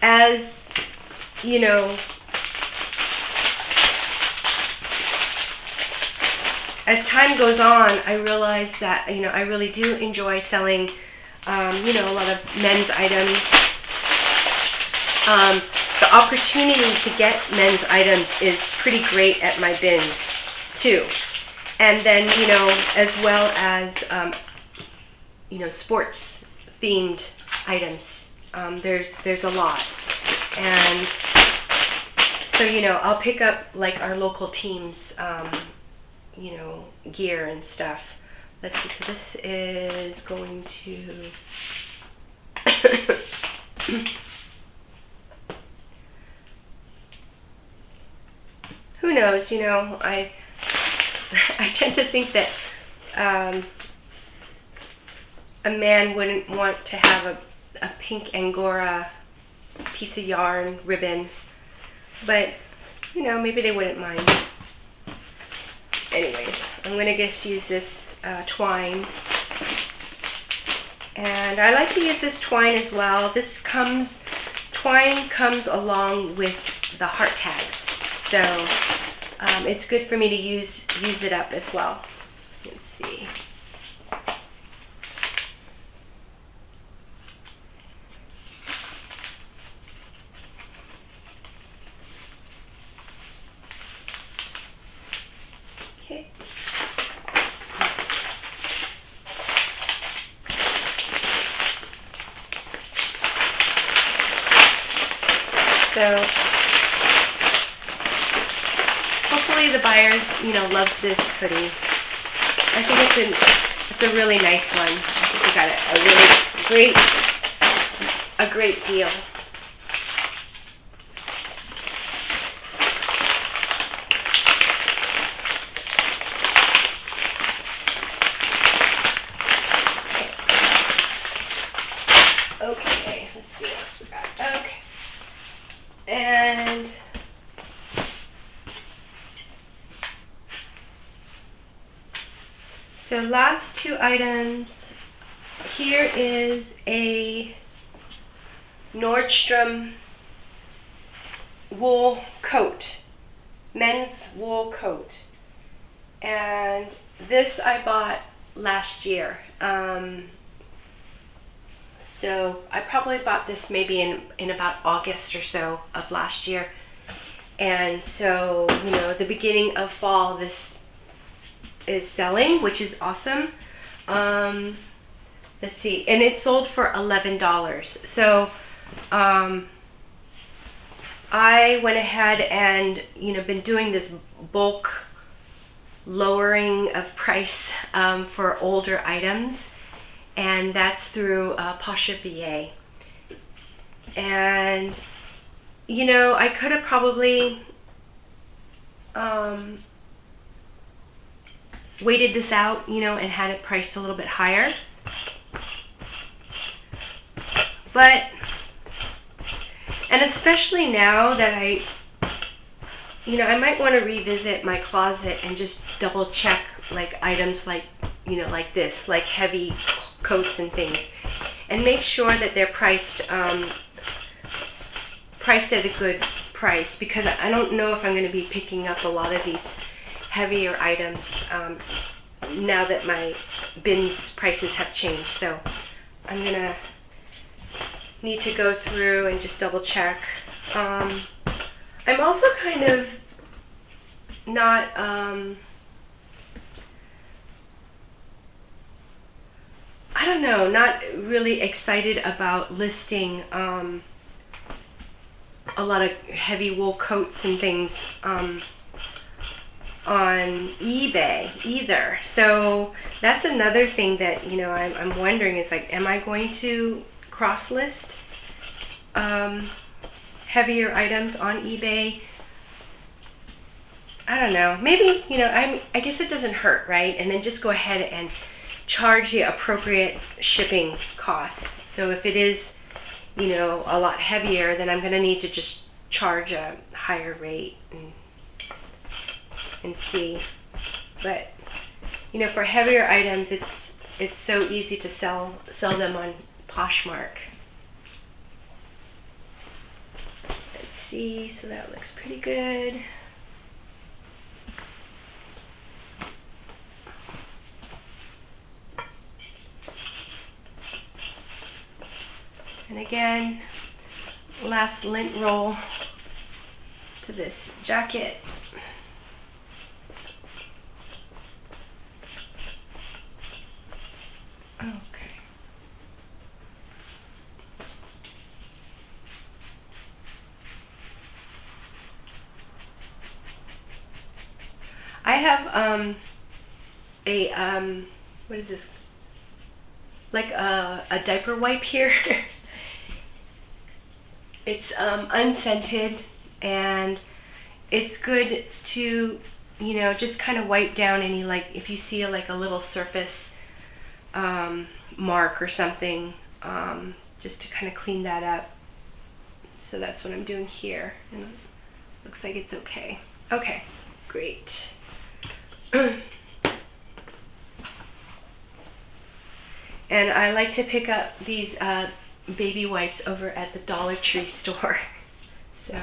as you know, as time goes on, I realize that, you know, I really do enjoy selling, you know, a lot of men's items. The opportunity to get men's items is pretty great at my bins too. And then, you know, as well as, you know, sports themed items. There's a lot. And so, you know, I'll pick up like our local teams, you know, gear and stuff. Let's see, so this is going to who knows, you know, I tend to think that a man wouldn't want to have a pink Angora piece of yarn ribbon, but you know, maybe they wouldn't mind. Anyways, I'm gonna just use this twine, and I like to use this twine as well. Twine comes along with the heart tags, so it's good for me to use it up as well. Let's see. So hopefully the buyers, you know, loves this hoodie. I think it's a really nice one. I think we got a great deal. Okay, let's see what else we got. Okay. And so last two items. Here is a Nordstrom wool coat, men's wool coat. And this I bought last year. So I probably bought this maybe in about August or so of last year. And so, you know, the beginning of fall, this is selling, which is awesome. Let's see, and it sold for $11. So I went ahead and, you know, been doing this bulk lowering of price for older items. And that's through Posher VA. And, you know, I could have probably waited this out, you know, and had it priced a little bit higher. But, and especially now that I might want to revisit my closet and just double check like items like, you know, like this, like heavy coats and things, and make sure that they're priced at a good price, because I don't know if I'm going to be picking up a lot of these heavier items now that my bins prices have changed. So I'm going to need to go through and just double check. I'm also kind of not I don't know, not really excited about listing a lot of heavy wool coats and things on eBay either. So that's another thing that, you know, I'm wondering is like, am I going to cross list heavier items on eBay? I don't know. Maybe, you know, I guess it doesn't hurt, right? And then just go ahead and charge the appropriate shipping costs. So if it is, you know, a lot heavier, then I'm going to need to just charge a higher rate and see. But, you know, for heavier items, it's so easy to sell them on Poshmark. Let's see. So that looks pretty good. And again, last lint roll to this jacket. Okay. I have what is this? Like a diaper wipe here. It's unscented, and it's good to, you know, just kind of wipe down any, like, if you see like a little surface mark or something, just to kind of clean that up. So that's what I'm doing here, and it looks like it's okay. Okay, great. And I like to pick up these baby wipes over at the Dollar Tree store. So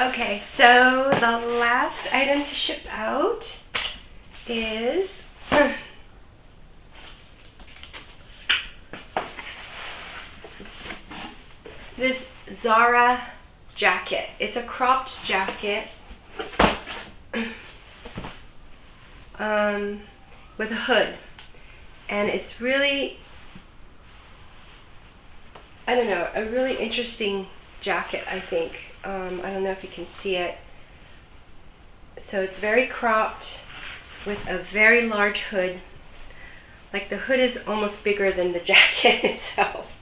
Okay, so the last item to ship out is this Zara jacket. It's a cropped jacket with a hood, and it's really, I don't know, a really interesting jacket, I think. I don't know if you can see it. So it's very cropped with a very large hood. Like the hood is almost bigger than the jacket itself.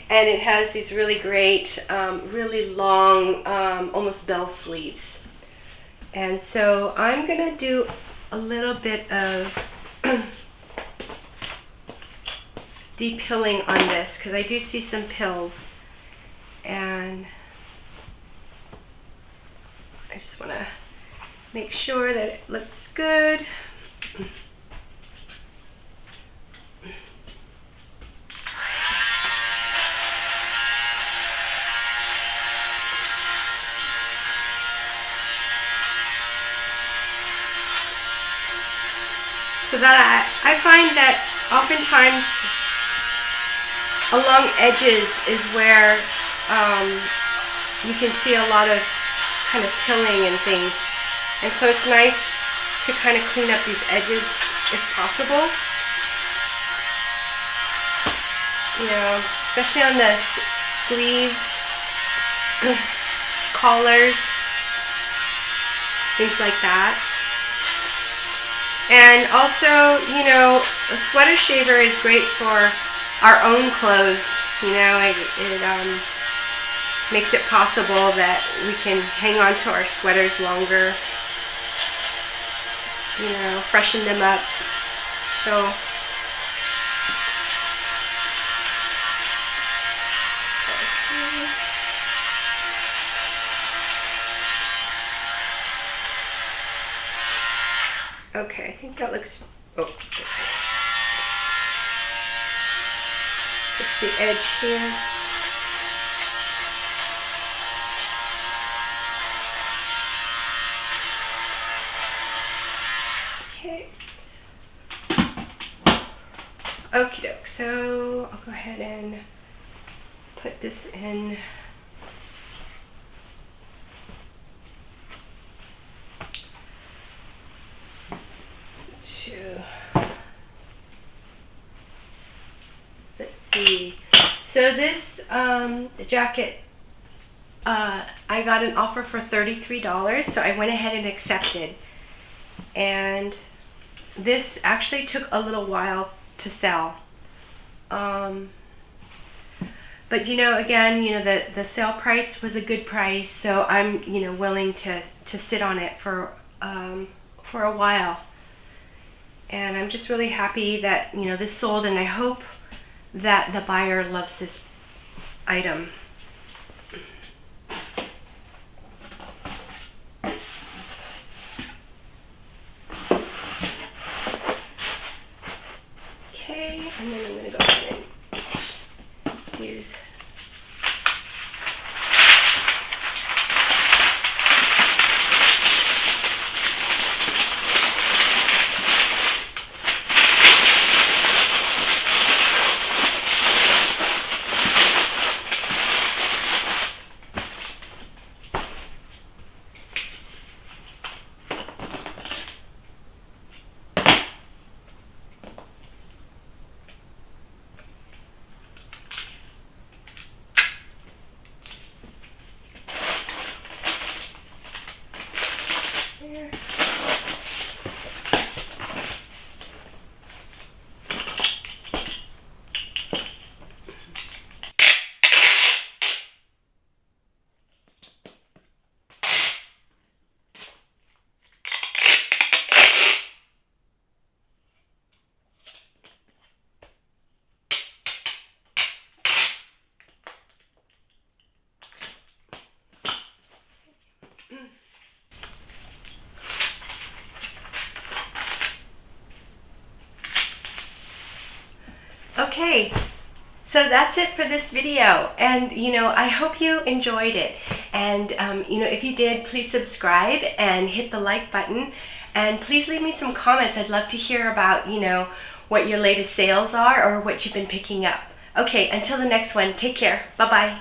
And it has these really great, really long, almost bell sleeves. And so I'm gonna do a little bit of de-pilling on this because I do see some pills, and I just want to make sure that it looks good. So that I find that oftentimes along edges is where you can see a lot of kind of pilling and things, and so it's nice to kind of clean up these edges if possible. You know, especially on the sleeves, collars, things like that. And also, you know, a sweater shaver is great for our own clothes. You know, it makes it possible that we can hang on to our sweaters longer, you know, freshen them up. So, okay, I think that looks, oh, okay. Just the edge here. Okay. Okie doke, so I'll go ahead and put this in. Let's see. So this jacket, I got an offer for $33, so I went ahead and accepted. And this actually took a little while to sell. But you know, again, you know, the sale price was a good price, so I'm, you know, willing to sit on it for a while. And I'm just really happy that, you know, this sold, and I hope that the buyer loves this item. Okay, and then I'm going to go ahead and use Okay, So that's it for this video, and I hope you enjoyed it. And if you did, please subscribe and hit the like button, and please leave me some comments. I'd love to hear about what your latest sales are or what you've been picking up. Okay, until the next one, take care. Bye bye.